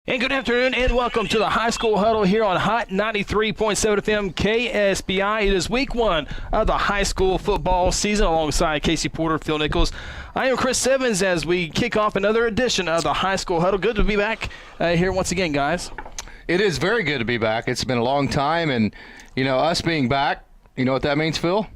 And good afternoon and welcome to the High School Huddle here on Hot 93.7 FM KSBI. It is week one of the high school football season alongside Casey Porter, Phil Nichols. I am Chris Evans as we kick off another edition of the High School Huddle. Good to be back here once again, guys. It is very good to be back. It's been a long time, and, you know, us being back, you know what that means, Phil?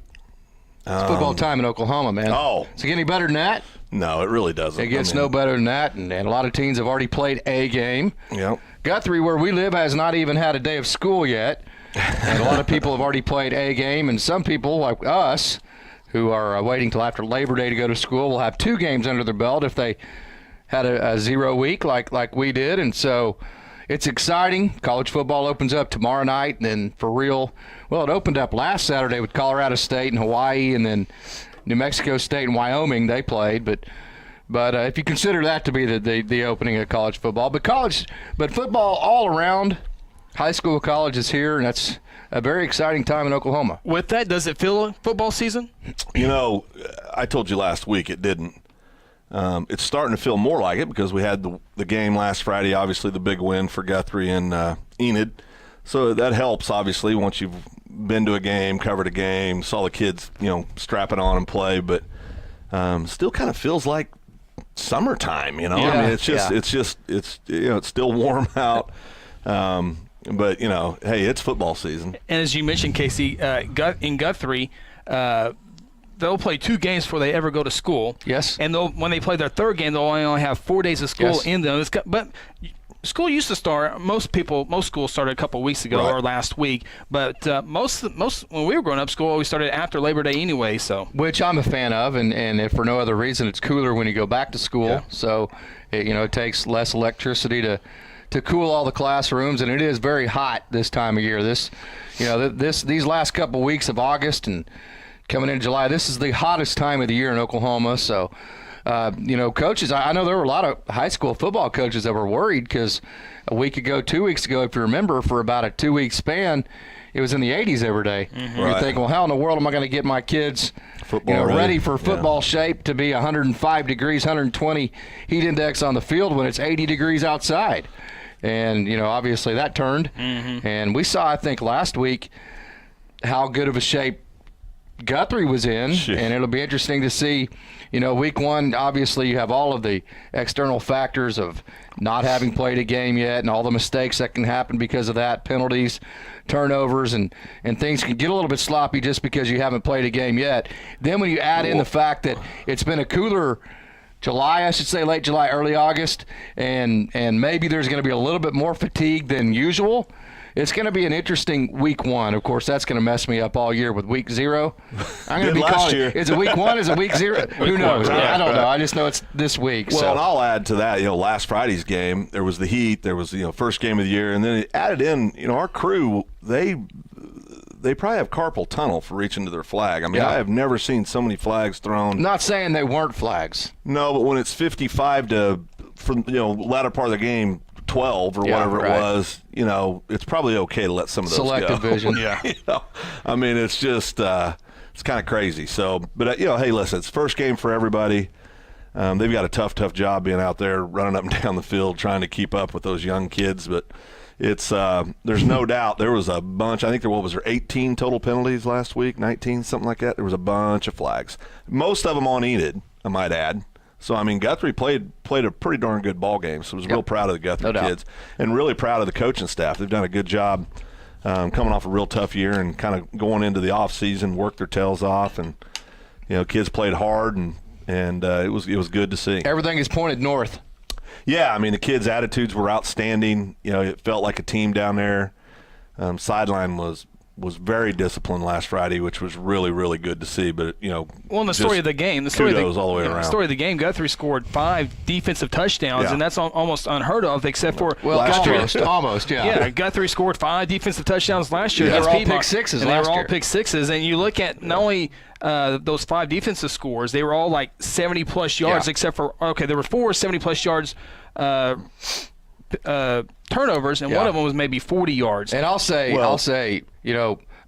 It's football time in Oklahoma, man. Oh. Does it get any better than that? No, it really doesn't. It gets no better than that, and a lot of teams have already played a game. Yep. Guthrie, where we live, has not even had a day of school yet, and a lot of people have already played a game, and some people, like us, who are waiting till after Labor Day to go to school, will have 2 games under their belt if they had a 0 week like we did, and so it's exciting. College football opens up tomorrow night, and then for real, well, it opened up last Saturday with Colorado State and Hawaii, and then New Mexico State and Wyoming they played, but if you consider that to be the opening of college football, but football all around, high school, college is here, and that's a very exciting time in Oklahoma. With that, does it feel a football season? You know, I told you last week it didn't. It's starting to feel more like it because we had the game last Friday, obviously the big win for Guthrie and Enid. So that helps, obviously, once you've been to a game, covered a game, saw the kids, you know, strapping on and play. But still kind of feels like summertime, you know. Yeah, I mean, it's you know, it's still warm out. But, you know, hey, it's football season. And as you mentioned, Casey, in Guthrie, they'll play 2 games before they ever go to school. Yes. And when they play their 3rd game, they'll only have 4 days of school in them. But school used to start. Most schools started a couple of weeks ago or last week. But most when we were growing up, school always started after Labor Day anyway. So which I'm a fan of, and if for no other reason, it's cooler when you go back to school. Yeah. So it takes less electricity to cool all the classrooms, and it is very hot this time of year. These last couple of weeks of August and coming into July, this is the hottest time of the year in Oklahoma. So, coaches, I know there were a lot of high school football coaches that were worried because a week ago, 2 weeks ago, if you remember, for about a 2-week span, it was in the 80s every day. Mm-hmm. You're thinking, well, how in the world am I going to get my kids ready for football shape to be 105 degrees, 120 heat index on the field when it's 80 degrees outside? And, obviously that turned. Mm-hmm. And we saw, I think, last week how good of a shape Guthrie was in, and it'll be interesting to see, week one, obviously you have all of the external factors of not having played a game yet and all the mistakes that can happen because of that, penalties, turnovers, and things can get a little bit sloppy just because you haven't played a game yet. Then when you add in the fact that it's been a cooler July, I should say, late July, early August, and maybe there's going to be a little bit more fatigue than usual. It's going to be an interesting week one. Of course, that's going to mess me up all year with week 0. I'm going to be calling it. Is it week 1? Is it week 0? Who knows? I don't know. I just know it's this week. Well, and I'll add to that, last Friday's game, there was the heat. There was, first game of the year. And then it added in, our crew, they probably have carpal tunnel for reaching to their flag. I mean, I have never seen so many flags thrown. Not saying they weren't flags. No, but when it's 55 to, latter part of the game, 12 or whatever it was, it's probably okay to let some of those selective go. Vision. I mean, it's just it's kind of crazy. So, but hey, listen, it's first game for everybody. They've got a tough job being out there running up and down the field trying to keep up with those young kids. But it's there's no doubt there was a bunch. I think was there 18 total penalties last week, 19, something like that. There was a bunch of flags, most of them on Enid, I might add. So, I mean, Guthrie played a pretty darn good ball game, so I was real proud of the Guthrie kids and really proud of the coaching staff. They've done a good job coming off a real tough year and kind of going into the off-season, worked their tails off, and, kids played hard, and it was good to see. Everything is pointed north. Yeah, I mean, the kids' attitudes were outstanding. It felt like a team down there. Sideline was very disciplined last Friday, which was really, really good to see. But, well, in the story of the game, kudos all the way around. The story of the game, Guthrie scored 5 defensive touchdowns, and that's almost unheard of, except for almost. Yeah, Guthrie scored 5 defensive touchdowns last year. They were all pick sixes last year. They were all pick sixes, and you look at not only those 5 defensive scores, they were all like 70-plus yards, except for there were 4 70-plus yards turnovers, and one of them was maybe 40 yards. And I'll say,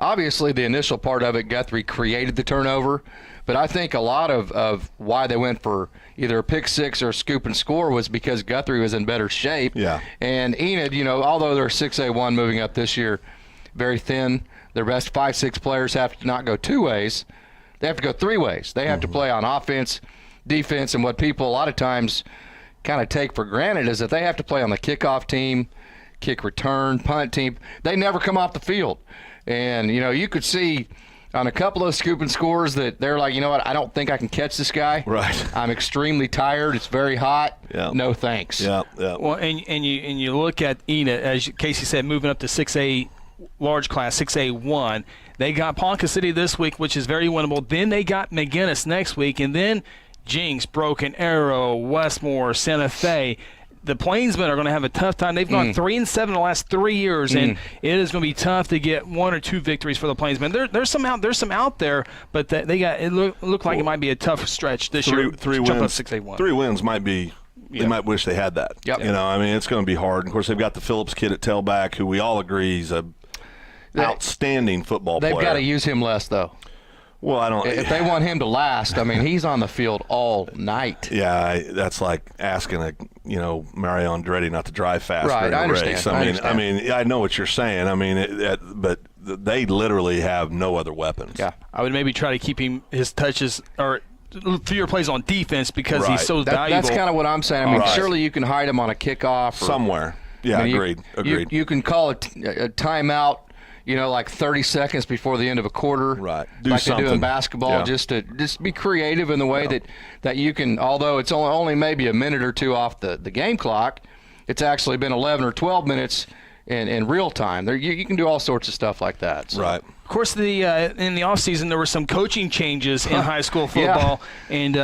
obviously the initial part of it, Guthrie created the turnover, but I think a lot of why they went for either a pick six or a scoop and score was because Guthrie was in better shape. Yeah. And Enid, although they're 6A1 moving up this year, very thin, their best 5-6 players have to not go two ways. They have to go three ways. They have to play on offense, defense, and what people a lot of times kind of take for granted is that they have to play on the kickoff team, kick return, punt team. They never come off the field. And, you could see on a couple of scoop and scores that they're like, you know what, I don't think I can catch this guy. Right. I'm extremely tired. It's very hot. Yeah. No thanks. Yeah, yeah. Well, and you look at Enid, as Casey said, moving up to 6A large class, 6A1. They got Ponca City this week, which is very winnable. Then they got McGinnis next week, and then Jinx, Broken Arrow, Westmore, Santa Fe. The Plainsmen are going to have a tough time. They've gone 3-7 the last 3 years, and it is going to be tough to get 1 or 2 victories for the Plainsmen. There's some out there, but they got it looked like it might be a tough stretch this year. Three jump wins. up 6A1. 3 wins might be. They might wish they had that. Yep. It's going to be hard. Of course, they've got the Phillips kid at tailback, who we all agree is a outstanding football player. They've got to use him less, though. Well, I don't. If they want him to last, he's on the field all night. Yeah, that's like asking Mario Andretti not to drive fast right, during I a understand. race. I know what you're saying. But they literally have no other weapons. Yeah, I would maybe try to keep his touches or fewer plays on defense because he's so valuable. That's kind of what I'm saying. Surely you can hide him on a kickoff or, somewhere. Yeah, agreed. You can call a timeout. Like 30 seconds before the end of a quarter, right? Like they do in basketball, just be creative in the way that you can. Although it's only maybe a minute or two off the game clock, it's actually been 11 or 12 minutes in real time. You can do all sorts of stuff like that. So. Right. Of course, in the offseason, there were some coaching changes in high school football. Yeah. And,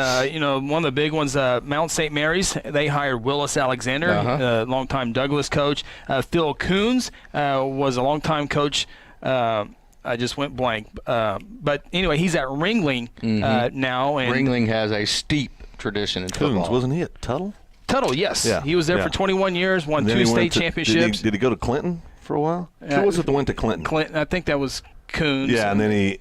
one of the big ones, Mount St. Mary's, they hired Willis Alexander, longtime Douglas coach. Phil Coons was a longtime coach. I just went blank. But anyway, he's at Ringling now. And Ringling has a steep tradition in football. Coons, wasn't he at Tuttle? Tuttle, yes. Yeah. He was there for 21 years, won 2 state championships. Did he go to Clinton for a while? Who was it that went to Clinton? Clinton, I think that was Coons. Yeah, and then he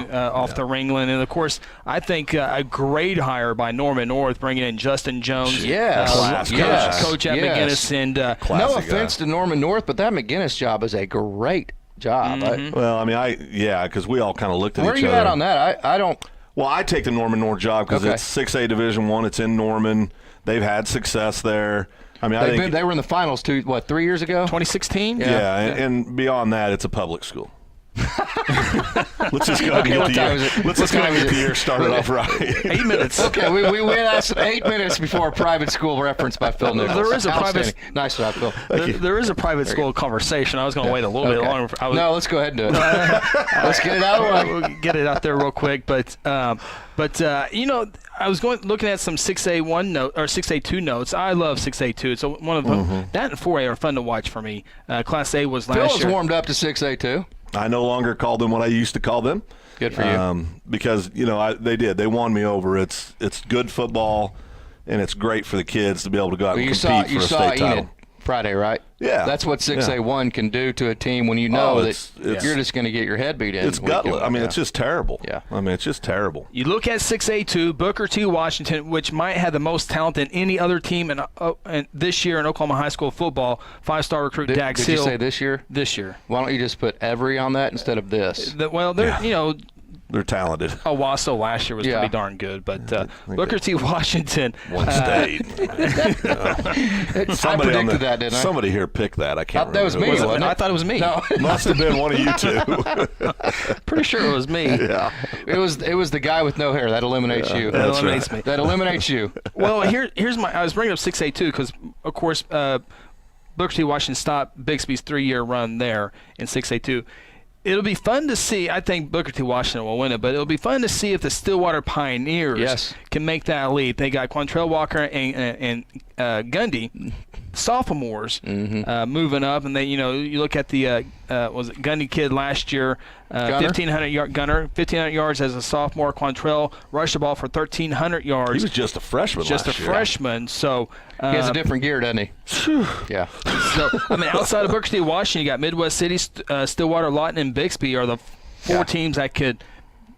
off to Ringling, and of course I think a great hire by Norman North, bringing in Justin Jones, coach at McGinnis, and no offense to Norman North, but that McGinnis job is a great job. Because we all kind of looked at each other. Where are you at on that? I don't. Well, I take the Norman North job because it's 6A Division I. It's in Norman. They've had success there. I think they were in the finals 3 years ago. 2016. Yeah, and beyond that, it's a public school. Let's just go ahead and get the year started off right. 8 minutes. Okay, we went 8 minutes before a private school reference by Phil Nichols. There is a private. Nice job, Phil. There is a private school conversation. I was going to wait a little bit longer. No, let's go ahead and do it. Let's get it out of the way. We'll get it out there real quick, but I was looking at some 6A1 note or 6A2 notes. I love 6A2. So one of them, that and 4A are fun to watch for me. Class A was last year. Phil's warmed up to 6A2. I no longer call them what I used to call them. Good for you. Because they did. They won me over. It's good football, and it's great for the kids to be able to go out and compete for a state title. Friday, right? Yeah. That's what 6A1 can do to a team when you know that you're just going to get your head beat in. It's gutless. It's just terrible. Yeah. It's just terrible. You look at 6A2, Booker T. Washington, which might have the most talent than any other team in this year in Oklahoma high school football. 5-star recruit Dax Hill. Did you say this year? This year. Why don't you just put every on that instead of this? They're talented. Owasso last year was pretty darn good, but Booker T. Washington. One state. I predicted that, didn't I? Somebody here picked that. I can't remember. That was me, wasn't it? I thought it was me. No. Must have been one of you two. Pretty sure it was me. Yeah. It was the guy with no hair. That eliminates you. That eliminates me. That eliminates you. Well, here's I was bringing up 6A2 because, of course, Booker T. Washington stopped Bixby's 3-year run there in 6A2. It'll be fun to see. I think Booker T. Washington will win it, but it'll be fun to see if the Stillwater Pioneers can make that leap. They got Quantrell Walker and Gundy. sophomores moving up, and you look at the was it Gundy kid last year, 1,500 yards as a sophomore. Quantrell rushed the ball for 1,300 yards. He was just a freshman last year. Freshman, so he has a different gear, doesn't he? Yeah. So outside of Booker T. Washington, you got Midwest City, Stillwater, Lawton, and Bixby are the four teams that could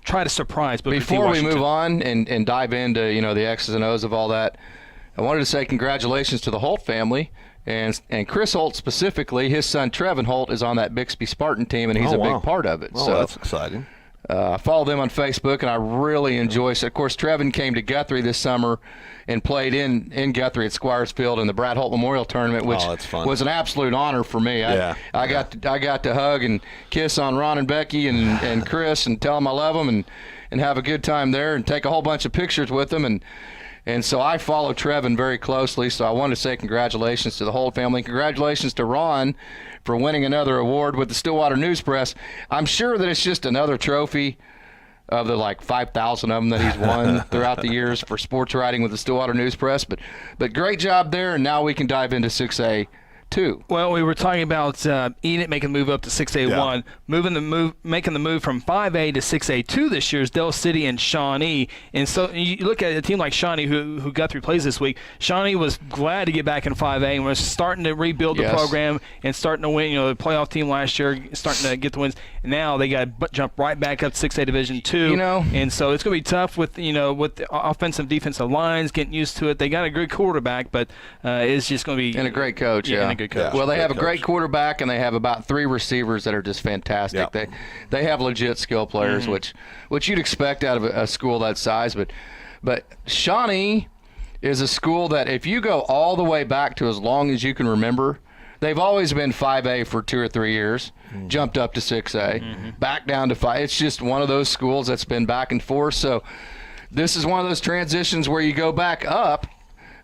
try to surprise Booker T. Before we Washington. move on and dive into the X's and O's of all that, I wanted to say congratulations to the Holt family and Chris Holt specifically. His son Trevin Holt is on that Bixby Spartan team, and he's a big part of it. Well, so that's exciting. I follow them on Facebook, and I really enjoy it. Of course, Trevin came to Guthrie this summer and played in Guthrie at Squires Field in the Brad Holt Memorial Tournament, which was an absolute honor for me. I got to hug and kiss on Ron and Becky and Chris and tell them I love them and have a good time there and take a whole bunch of pictures with them. And so I follow Trevin very closely, so I want to say congratulations to the whole family. Congratulations to Ron for winning another award with the Stillwater News Press. I'm sure that it's just another trophy of the 5,000 of them that he's won throughout the years for sports writing with the Stillwater News Press. But great job there, and now we can dive into 6A. Well, we were talking about Enid making the move up to 6A1, making the move from 5A to 6A2 this year is Del City and Shawnee. And so you look at a team like Shawnee, who Guthrie plays this week. Shawnee was glad to get back in 5A and was starting to rebuild the program and starting to win. The playoff team last year, starting to get the wins. And now they got to jump right back up to 6A Division 2. And so it's going to be tough with the offensive defensive lines getting used to it. They got a good quarterback, but it's just going to be and a great coach. And a good coach. Well, they have a great quarterback, and they have about 3 receivers that are just fantastic. Yep. They have legit skill players, which you'd expect out of a school that size. But Shawnee is a school that if you go all the way back to as long as you can remember, they've always been 5A for 2 or 3 years, jumped up to 6A, back down to 5. It's just one of those schools that's been back and forth. So this is one of those transitions where you go back up.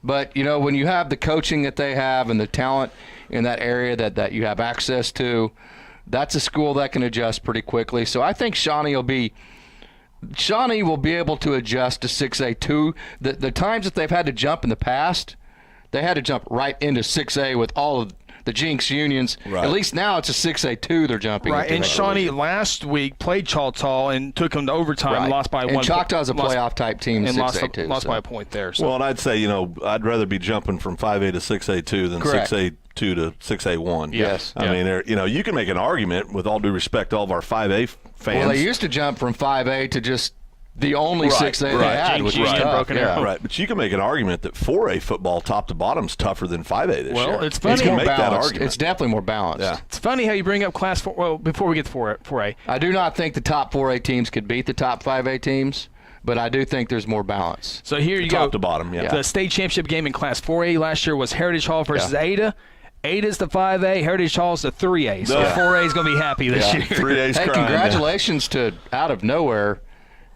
But, when you have the coaching that they have and the talent in that area that you have access to, that's a school that can adjust pretty quickly. So I think Shawnee will be able to adjust to 6A2. The times that they've had to jump in the past, they had to jump right into 6A with all of the Jinx unions. Right. At least now it's a 6A2 they're jumping into. And Shawnee last week played Choctaw and took them to overtime and lost by 1 point. And Choctaw's a playoff-type team in 6A2. Lost by a point there. So. Well, and I'd say, I'd rather be jumping from 5A to 6A2 than 6A2 to 6A1. Yes. I mean, you can make an argument, with all due respect to all of our 5A fans. Well, they used to jump from 5A to just the only 6A they had, which was tough. Right, but you can make an argument that 4A football top to bottom is tougher than 5A this year. Well, it's funny. It's more balanced. It's definitely more balanced. Yeah. It's funny how you bring up Class 4. Well, before we get to 4A. I do not think the top 4A teams could beat the top 5A teams, but I do think there's more balance. So here you go. Top to bottom, The state championship game in Class 4A last year was Heritage Hall versus Ada. Ada's the 5A, Heritage Hall's the 3A. So 4A is going to be happy this year. 3A's hey, crying. Congratulations to, out of nowhere,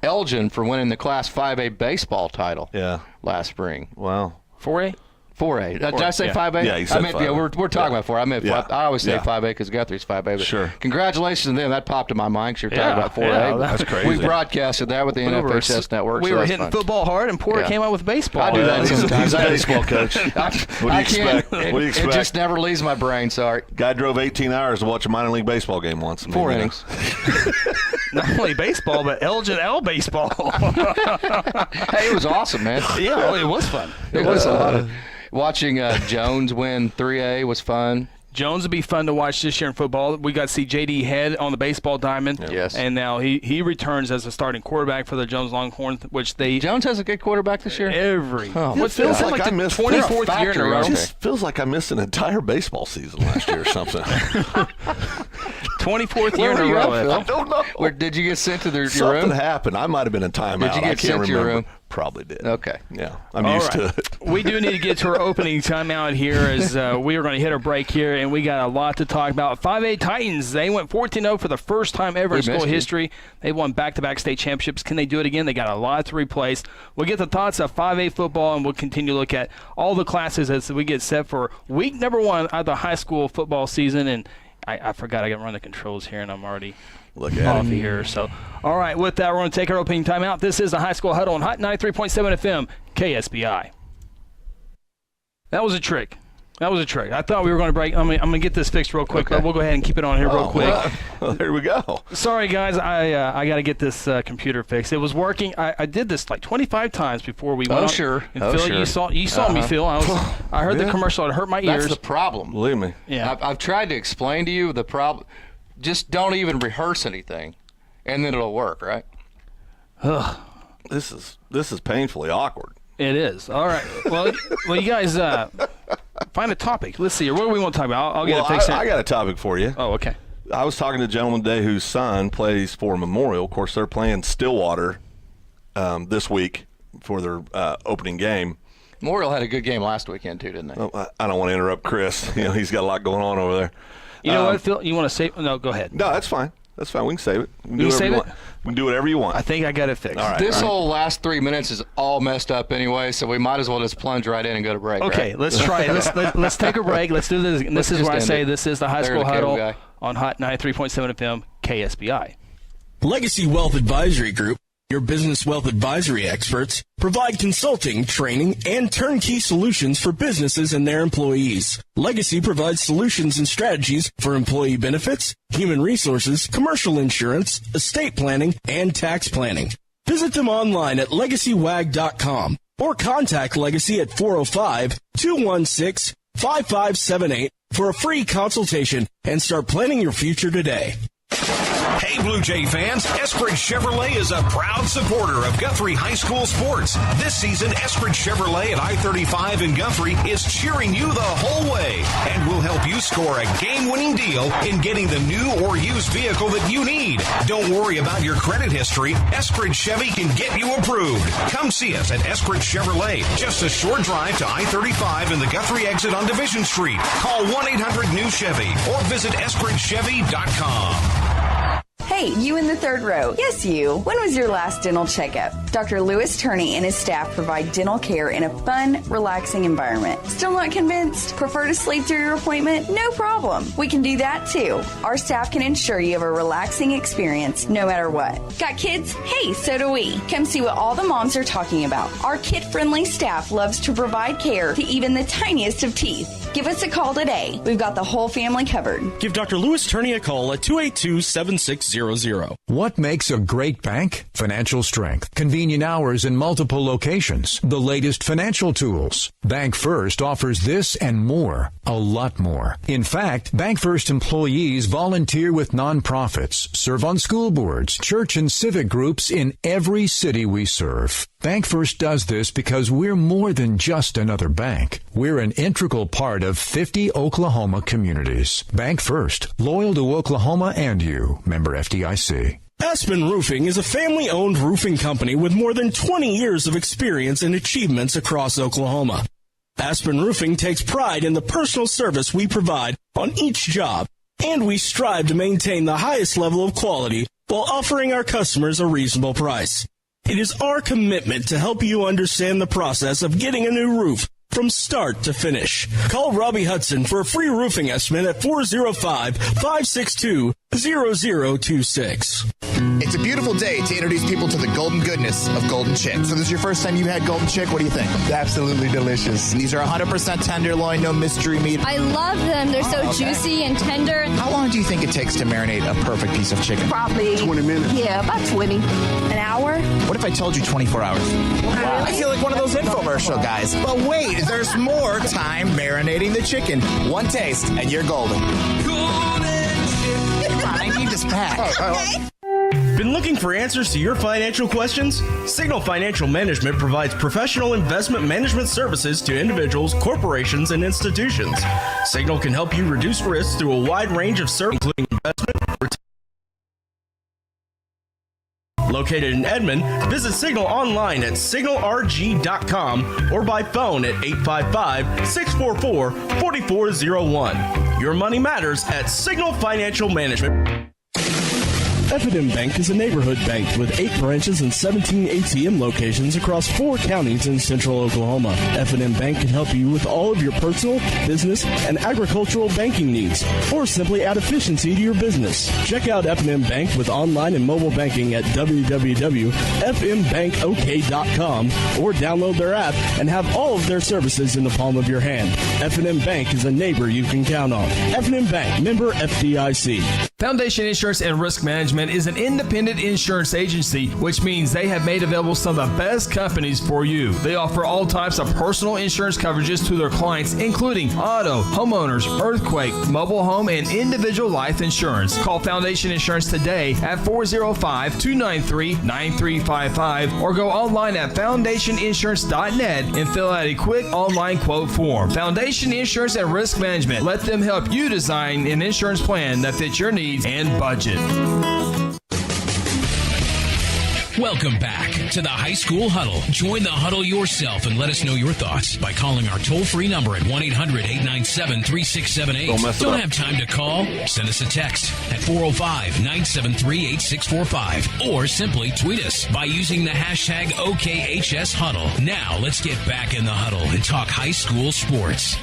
Elgin for winning the Class 5A baseball title last spring. Wow. 4A? 4A. Did I say 5A? Yeah, you said 5A. We're talking about 4A. I always say 5A because Guthrie's 5A. But sure. Congratulations to them. That popped in my mind because you're talking about 4A. That's crazy. We broadcasted that with the NFHS Network. We were hitting fun. football hard, and Porter came out with baseball. I do that sometimes. He's a baseball coach. What do you expect? What do you expect? It just never leaves my brain, sorry. Guy drove 18 hours to watch a minor league baseball game once. 4 innings. Not only baseball, but Elgin L baseball. Hey, it was awesome, man. Yeah, it was fun. It was a lot of watching Jones win 3A was fun. Jones would be fun to watch this year in football. We got to see J.D. Head on the baseball diamond. Yes. And now he returns as a starting quarterback for the Jones Longhorns, which they... Jones has a good quarterback this year? What feels like the 24th year in a row. It just feels like I missed an entire baseball season last year or something. 24th year in a row. I don't know. Did you get sent to your room? Something happened. I might have been in timeout. Did you get sent to your room? Probably did. Okay. Yeah. I'm used to it. We do need to get to our opening timeout here as we are going to hit a break here, and we got a lot to talk about. 5A Titans, they went 14-0 for the first time ever in school history. They won back-to-back state championships. Can they do it again? They got a lot to replace. We'll get the thoughts of 5A football, and we'll continue to look at all the classes as we get set for week number 1 of the high school football season. And I forgot I got to run the controls here, and I'm already off here. So, all right, with that, we're going to take our opening timeout. This is the High School Huddle on Hot 93.7 FM, KSBI. That was a trick. That was a trick. I thought we were going to break. I'm going to get this fixed real quick, but we'll go ahead and keep it on here real quick. Well, there we go. Sorry, guys. I got to get this computer fixed. It was working. I did this like 25 times before we went on. Sure. And Phil, you saw me, Phil. I heard the commercial. It hurt my ears. That's the problem. Believe me. Yeah. I've tried to explain to you the problem. Just don't even rehearse anything, and then it'll work, right? Ugh. This is painfully awkward. It is. All right. Well, you guys find a topic. Let's see here. What do we want to talk about? I'll get it fixed. I got a topic for you. Oh, okay. I was talking to a gentleman today whose son plays for Memorial. Of course, they're playing Stillwater this week for their opening game. Memorial had a good game last weekend, too, didn't they? Oh, I don't want to interrupt Chris. He's got a lot going on over there. You know what, Phil? You want to say? No, go ahead. No, that's fine. That's fine. We can save it. We can save it? We can do whatever you want. I think I got it fixed. All right. This whole last 3 minutes is all messed up anyway, so we might as well just plunge right in and go to break. Okay, right? let's try it. Let's take a break. Let's do this. This is where I say this is the High School Huddle on Hot 93.7 FM KSBI. Legacy Wealth Advisory Group, your business wealth advisory experts, provide consulting, training, and turnkey solutions for businesses and their employees. Legacy provides solutions and strategies for employee benefits, human resources, commercial insurance, estate planning, and tax planning. Visit them online at legacywag.com or contact Legacy at 405-216-5578 for a free consultation and start planning your future today. Hey, Blue Jay fans, Eskridge Chevrolet is a proud supporter of Guthrie High School sports. This season, Eskridge Chevrolet at I-35 in Guthrie is cheering you the whole way and will help you score a game-winning deal in getting the new or used vehicle that you need. Don't worry about your credit history. Eskridge Chevy can get you approved. Come see us at Eskridge Chevrolet, just a short drive to I-35 in the Guthrie exit on Division Street. Call 1-800-NEW-CHEVY or visit EskridgeChevy.com. Hey, you in the third row. Yes, you. When was your last dental checkup? Dr. Louis Turney and his staff provide dental care in a fun, relaxing environment. Still not convinced? Prefer to sleep through your appointment? No problem. We can do that too. Our staff can ensure you have a relaxing experience no matter what. Got kids? Hey, so do we. Come see what all the moms are talking about. Our kid-friendly staff loves to provide care to even the tiniest of teeth. Give us a call today. We've got the whole family covered. Give Dr. Louis Turney a call at 282-7600. What makes a great bank? Financial strength, convenient hours in multiple locations, the latest financial tools. Bank First offers this and more, a lot more. In fact, Bank First employees volunteer with nonprofits, serve on school boards, church and civic groups in every city we serve. Bank First does this because we're more than just another bank. We're an integral part of 50 Oklahoma communities. Bank First, loyal to Oklahoma and you. Member FDIC. Aspen Roofing is a family-owned roofing company with more than 20 years of experience and achievements across Oklahoma. Aspen Roofing takes pride in the personal service we provide on each job, and we strive to maintain the highest level of quality while offering our customers a reasonable price. It is our commitment to help you understand the process of getting a new roof from start to finish. Call Robbie Hudson for a free roofing estimate at 405-562-0026. It's a beautiful day to introduce people to the golden goodness of Golden Chick. So this is your first time you had Golden Chick. What do you think? Absolutely delicious. And these are 100% tenderloin, no mystery meat. I love them. They're so juicy and tender. How long do you think it takes to marinate a perfect piece of chicken? Probably 20 minutes. Yeah, about 20. An hour? What if I told you 24 hours? Wow. I feel like one of those infomercial guys. But wait, there's more time marinating the chicken. One taste, and you're golden. Golden Chick. Come on, I need this pack. Okay. Been looking for answers to your financial questions? Signal Financial Management provides professional investment management services to individuals, corporations, and institutions. Signal can help you reduce risks through a wide range of services, including investment, Located in Edmond, visit Signal online at signalrg.com or by phone at 855-644-4401. Your money matters at Signal Financial Management. F&M Bank is a neighborhood bank with 8 branches and 17 ATM locations across 4 counties in central Oklahoma. F&M Bank can help you with all of your personal, business, and agricultural banking needs, or simply add efficiency to your business. Check out F&M Bank with online and mobile banking at www.fmbankok.com or download their app and have all of their services in the palm of your hand. F&M Bank is a neighbor you can count on. F&M Bank, member FDIC. Foundation Insurance and Risk Management is an independent insurance agency, which means they have made available some of the best companies for you. They offer all types of personal insurance coverages to their clients, including auto, homeowners, earthquake, mobile home, and individual life insurance. Call Foundation Insurance today at 405-293-9355 or go online at foundationinsurance.net and fill out a quick online quote form. Foundation Insurance and Risk Management. Let them help you design an insurance plan that fits your needs and budget. Welcome back to the High School Huddle. Join the huddle yourself and let us know your thoughts by calling our toll-free number at 1-800-897-3678. Don't have time to call? Send us a text at 405-973-8645 or simply tweet us by using the hashtag OKHSHuddle. Now let's get back in the huddle and talk high school sports.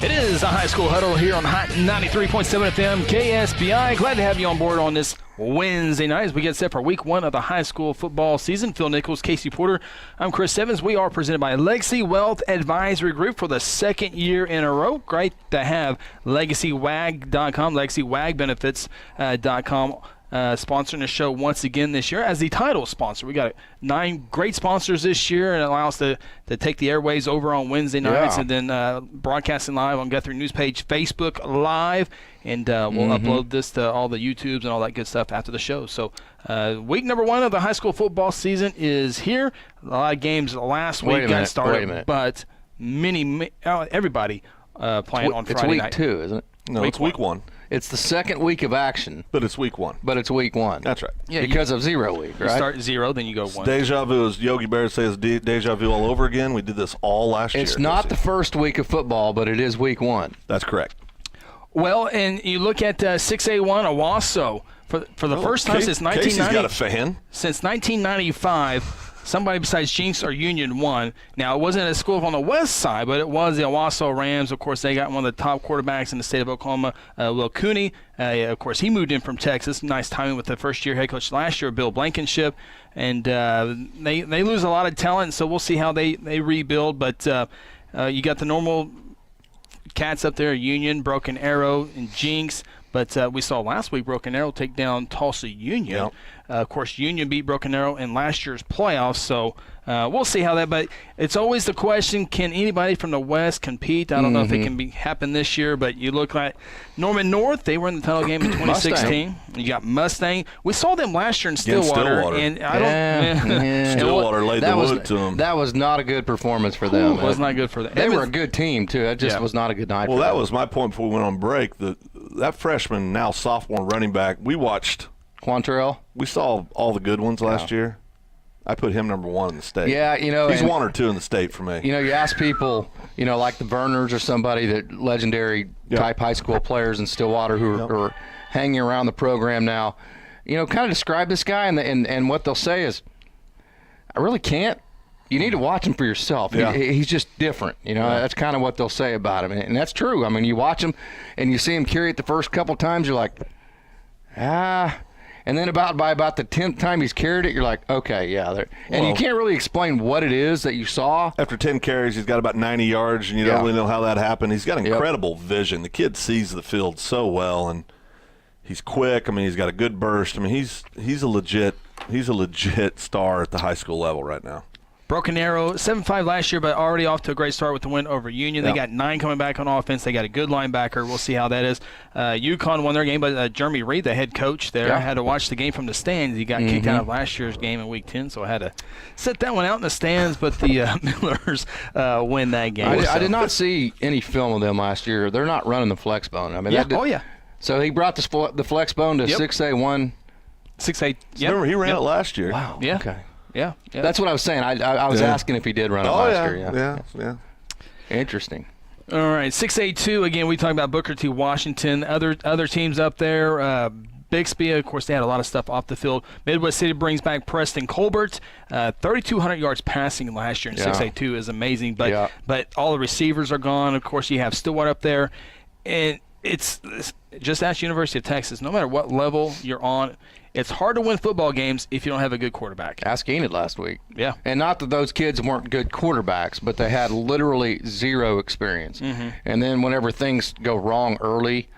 It is a High School Huddle here on Hot 93.7 FM KSBI. Glad to have you on board on this Wednesday night as we get set for week 1 of the high school football season. Phil Nichols, Casey Porter. I'm Chris Evans. We are presented by Legacy Wealth Advisory Group for the second year in a row. Great to have LegacyWag.com, LegacyWagBenefits.com. Sponsoring the show once again this year as the title sponsor. We got 9 great sponsors this year, and it allows us to take the airways over on Wednesday nights and then broadcasting live on Guthrie News Page, Facebook Live, and we'll upload this to all the YouTubes and all that good stuff after the show. So week number 1 of the high school football season is here. A lot of games last week got started, but everybody playing on Friday night. It's week 2, isn't it? No, it's week 1. It's the second week of action. But it's week 1. That's right. Yeah, because of 0 week, right? You start 0, then you go 1. Deja vu, as Yogi Bear says, deja vu all over again. We did this all last year. It's not the first week of football, but it is week 1. That's correct. Well, and you look at 6A1 Owasso. For the first time since 1990. Casey's got a fan. Since 1995. Somebody besides Jinx or Union won. Now, it wasn't a school on the west side, but it was the Owasso Rams. Of course, they got one of the top quarterbacks in the state of Oklahoma, Will Cooney. Of course, he moved in from Texas. Nice timing with the first-year head coach last year, Bill Blankenship. And they lose a lot of talent, so we'll see how they rebuild. But you got the normal cats up there, Union, Broken Arrow, and Jinx. But we saw last week Broken Arrow take down Tulsa Union. Yep. Of course, Union beat Broken Arrow in last year's playoffs, so we'll see how that. But it's always the question: can anybody from the West compete? I don't know if it can happen this year. But you look like Norman North; they were in the title game in 2016. You got Mustang. We saw them last year in Stillwater, and I don't. Stillwater laid the wood to them. That was not a good performance for them. It was not good for them. They were a good team too. It just was not a good night. Well, that was my point before we went on break. That freshman, now sophomore running back, we watched. Quantrell? We saw all the good ones last year. I put him number 1 in the state. Yeah, he's 1 or 2 in the state for me. You ask people, like the Verners or somebody, that legendary type high school players in Stillwater who are hanging around the program now, kind of describe this guy, and what they'll say is, I really can't. You need to watch him for yourself. Yeah. He's just different. That's kind of what they'll say about him. And that's true. I mean, you watch him and you see him carry it the first couple times, you're like, And then by about the 10th time he's carried it, you're like, okay, yeah. And you can't really explain what it is that you saw. After 10 carries, he's got about 90 yards, and you don't really know how that happened. He's got incredible vision. The kid sees the field so well, and he's quick. I mean, he's got a good burst. I mean, he's a legit star at the high school level right now. Broken Arrow, 7-5 last year, but already off to a great start with the win over Union. They got 9 coming back on offense. They got a good linebacker. We'll see how that is. UConn won their game, but Jeremy Reed, the head coach there, had to watch the game from the stands. He got kicked out of last year's game in Week 10, so I had to sit that one out in the stands, but the Millers win that game. I did not see any film of them last year. They're not running the flex bone. I mean, So he brought the flex bone to 6A1. 6A. Remember, he ran it last year. Wow. Yeah. Okay. Yeah. That's what I was saying. I was asking if he did run it last year. Yeah. Interesting. All right, 6A2, again, we talked about Booker T. Washington. Other teams up there, Bixby, of course, they had a lot of stuff off the field. Midwest City brings back Preston Colbert. 3,200 yards passing last year in 6A2 is amazing. But all the receivers are gone. Of course, you have Stillwater up there. And it's just ask University of Texas, no matter what level you're on, it's hard to win football games if you don't have a good quarterback. Ask Enid last week. Yeah. And not that those kids weren't good quarterbacks, but they had literally zero experience. Mm-hmm. And then whenever things go wrong early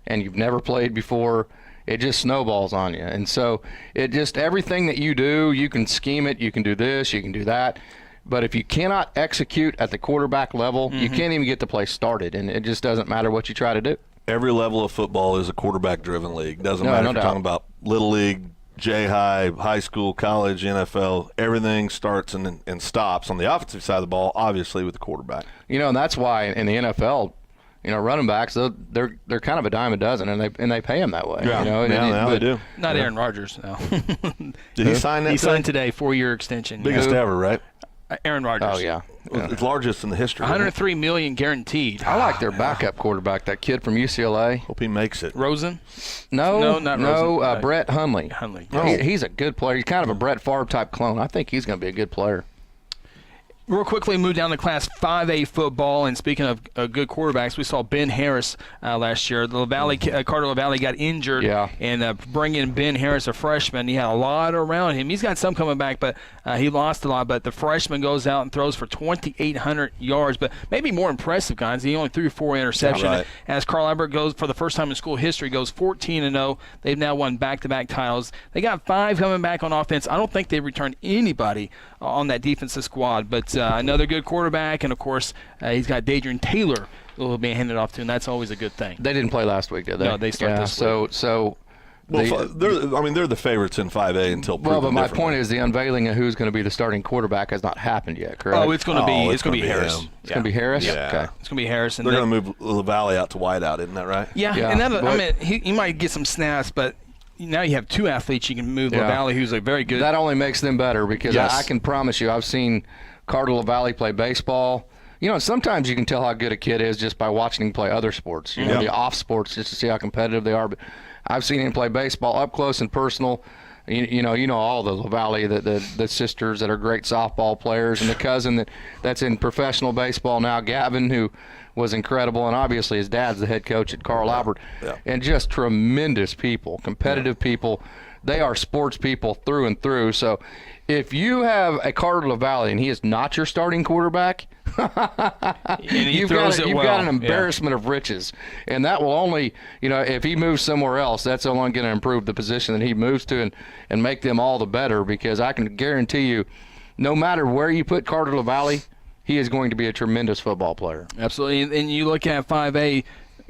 and you've never played before, it just snowballs on you. And so it just, everything that you do, you can scheme it, you can do this, you can do that. But if you cannot execute at the quarterback level, you can't even get the play started. And it just doesn't matter what you try to do. Every level of football is a quarterback-driven league. Doesn't matter if you're talking about Little League, J-High, high school, college, NFL. Everything starts and stops on the offensive side of the ball, obviously, with the quarterback. And that's why in the NFL, running backs, they're kind of a dime a dozen, and they pay them that way. Yeah, now they do. Not Aaron Rodgers, no. Did he sign that? He signed today, 4-year extension. Biggest ever, right? Aaron Rodgers. Oh, yeah. It's largest in the history. $103 million guaranteed. I like their backup quarterback, that kid from UCLA. Hope he makes it. Rosen? No, not Rosen. Brett Hundley. Hundley. He's a good player. He's kind of a Brett Favre type clone. I think he's going to be a good player. Real quickly, move down to Class 5A football. And speaking of good quarterbacks, we saw Ben Harris last year. The Carter LaValle got injured, and bringing in Ben Harris, a freshman, he had a lot around him. He's got some coming back, but he lost a lot. But the freshman goes out and throws for 2,800 yards. But maybe more impressive, guys, he only threw 4 interceptions. Right. As Carl Albert goes, for the first time in school history, goes 14-0. They've now won back-to-back titles. They got 5 coming back on offense. I don't think they've returned anybody on that defensive squad, but another good quarterback, and of course he's got Dadrian Taylor who will be handed off to, and that's always a good thing. They didn't play last week, did they? No, they started this week. They're the favorites in 5A until proven but my differently. point is the unveiling of who's going to be the starting quarterback has not happened yet, correct? Oh, it's going to be Harris. It's going to be Harris? Yeah. Okay. It's going to be Harris. And they're going to move LaValle out to wideout, isn't that right? Yeah. And he might get some snaps, but now you have 2 athletes you can move. LaValle, who's a very good. That only makes them better because I can promise you, I've seen Carter LaValle play baseball. Sometimes you can tell how good a kid is just by watching him play other sports, the off sports, just to see how competitive they are. But I've seen him play baseball up close and personal. You know all the LaValle, the sisters that are great softball players, and the cousin that's in professional baseball now, Gavin, who was incredible, and obviously his dad's the head coach at Carl Albert, and just tremendous people, competitive people. They are sports people through and through. So if you have a Carter LaValle and he is not your starting quarterback, you've got an embarrassment of riches. And that will only, if he moves somewhere else, that's only going to improve the position that he moves to and make them all the better, because I can guarantee you, no matter where you put Carter LaValle, he is going to be a tremendous football player. Absolutely. And you look at 5A,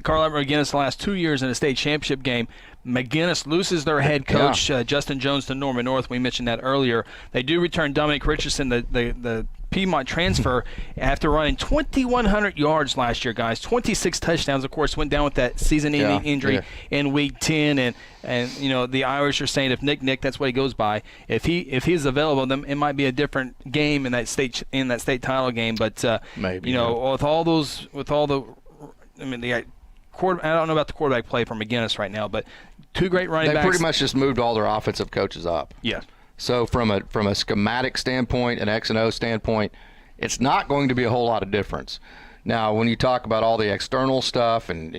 Carl Albert McGinnis the last 2 years in a state championship game. McGinnis loses their head coach, Justin Jones, to Norman North. We mentioned that earlier. They do return Dominic Richardson, the Piedmont transfer, after running 2,100 yards last year, guys. 26 touchdowns, of course, went down with that season-ending injury in Week 10. And the Irish are saying if Nick, that's what he goes by. If he's available, then it might be a different game in that state title game. But maybe they got I don't know about the quarterback play for McGinnis right now, but 2 great running backs. They pretty much just moved all their offensive coaches up. Yeah. So from a schematic standpoint, an X and O standpoint, it's not going to be a whole lot of difference. Now, when you talk about all the external stuff, and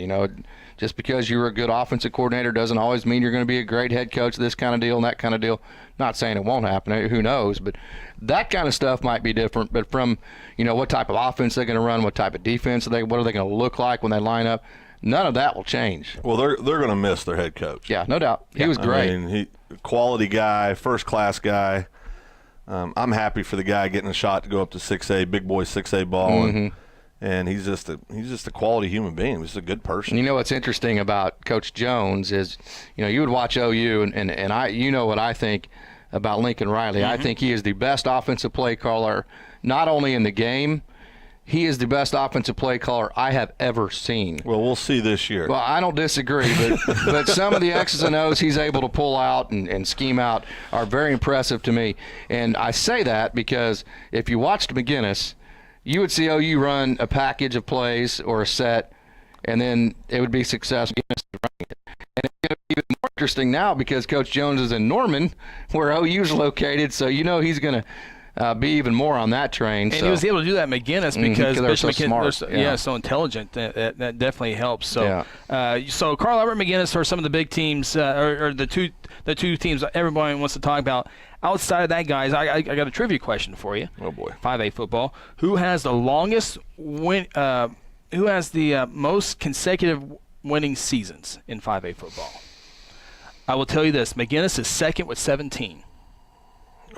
just because you're a good offensive coordinator doesn't always mean you're going to be a great head coach, this kind of deal and that kind of deal. Not saying it won't happen, who knows, but that kind of stuff might be different. But from what type of offense they're going to run, what type of defense what are they going to look like when they line up, none of that will change. Well, they're going to miss their head coach. Yeah, no doubt. He was great. I mean, quality guy, first-class guy. I'm happy for the guy getting a shot to go up to 6A, big boy 6A ball, and he's just a quality human being. He's a good person. What's interesting about Coach Jones is, you would watch OU, and I what I think about Lincoln Riley. I think he is the best offensive play caller, not only in the game. He is the best offensive play caller I have ever seen. Well, we'll see this year. Well, I don't disagree, but some of the X's and O's he's able to pull out and scheme out are very impressive to me. And I say that because if you watched McGinnis, you would see OU run a package of plays or a set, and then it would be successful. And it's going to be even more interesting now because Coach Jones is in Norman, where OU's located, so he's going to be even more on that train. And he was able to do that at McGinnis because they're so Bishop smart. so intelligent. That definitely helps. So, so Carl Albert, McGinnis are some of the big teams, or the two teams that everybody wants to talk about. Outside of that, guys, I got a trivia question for you. Oh boy, 5A football. Who has the longest win? Who has the most consecutive winning seasons in 5A football? I will tell you this: McGinnis is second with 17.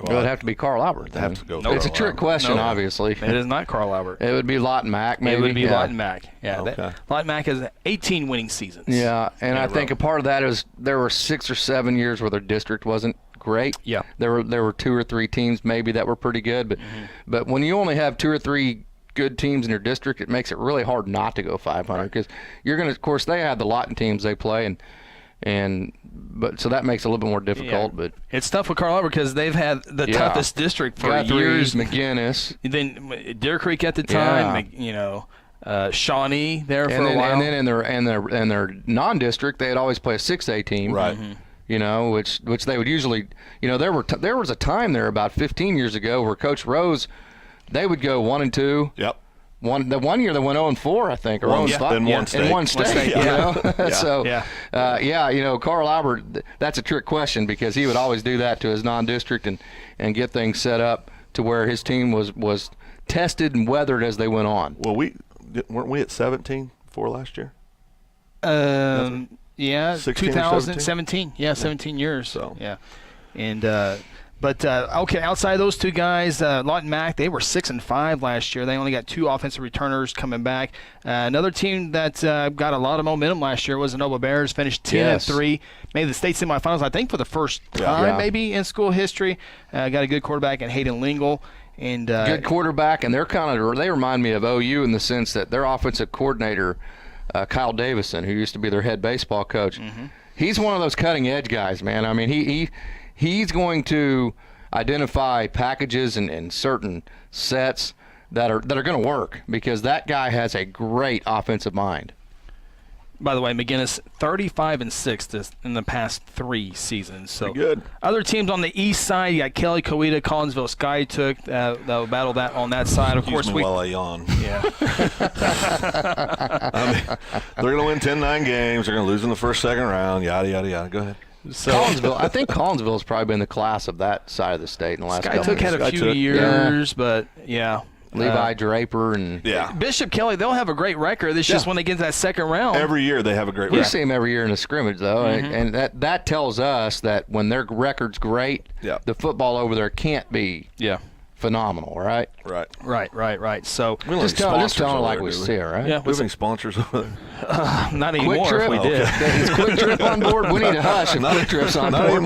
Well, it would have to be Carl Albert. Have to go. It's a trick question, obviously. It is not Carl Albert. It would be Lawton Mack, maybe. It would be Lawton Mack. Yeah, Okay. Lawton Mack has 18 winning seasons. Yeah, and I think a part of that is there were 6 or 7 years where their district wasn't great. Yeah. There were 2 or 3 teams maybe that were pretty good, but when you only have 2 or 3 good teams in your district, it makes it really hard not to go 500 because you're going to, of course, they have the Lawton teams they play but so that makes it a little bit more difficult. But it's tough with Carl Albert because they've had the toughest district for years. McGinnis, then Deer Creek at the time, Shawnee there for a while, and then in their non-district they had always play a 6A team, right? Which they would usually, there was a time there about 15 years ago where Coach Rose, they would go 1-2. Yep. The one year they went 0-4, I think, or 0-5 in one state. Carl Albert, that's a trick question because he would always do that to his non-district and get things set up to where his team was tested and weathered as they went on. Well, weren't we at 17 for last year? 2017. Yeah, 17 years. So yeah, and. But outside those two guys, Lawton Mack, they were 6-5 last year. They only got 2 offensive returners coming back. Another team that got a lot of momentum last year was the Nova Bears. Finished 10-3, made the state semifinals, I think, for the first time maybe in school history. Got a good quarterback in Hayden Lingle. And good quarterback, and they remind me of OU in the sense that their offensive coordinator, Kyle Davison, who used to be their head baseball coach, he's one of those cutting edge guys, man. I mean, he's going to identify packages and certain sets that are going to work because that guy has a great offensive mind. By the way, McGinnis 35-6 in the past 3 seasons. So pretty good. Other teams on the east side, you got Kelly, Coweta, Collinsville, Skytook. They'll battle that on that side. Of course, while I yawn. Yeah. They're going to win 10-9 games. They're going to lose in the first, second round. Yada yada yada. Go ahead. So I think Collinsville has probably been the class of that side of the state in the last couple of years. Skytook had a few years, but yeah. Levi Draper and Bishop Kelly, they'll have a great record. It's just when they get to that second round. Every year they have a great record. We see them every year in the scrimmage, though, and that tells us that when their record's great, the football over there can't be phenomenal, right? Right. So just tell it like we see it, right? Yeah, we have sponsors over there. Not anymore. Quick Trip? If we did. Is Quick Trip on board? We need to hush if Quick Trip's on board.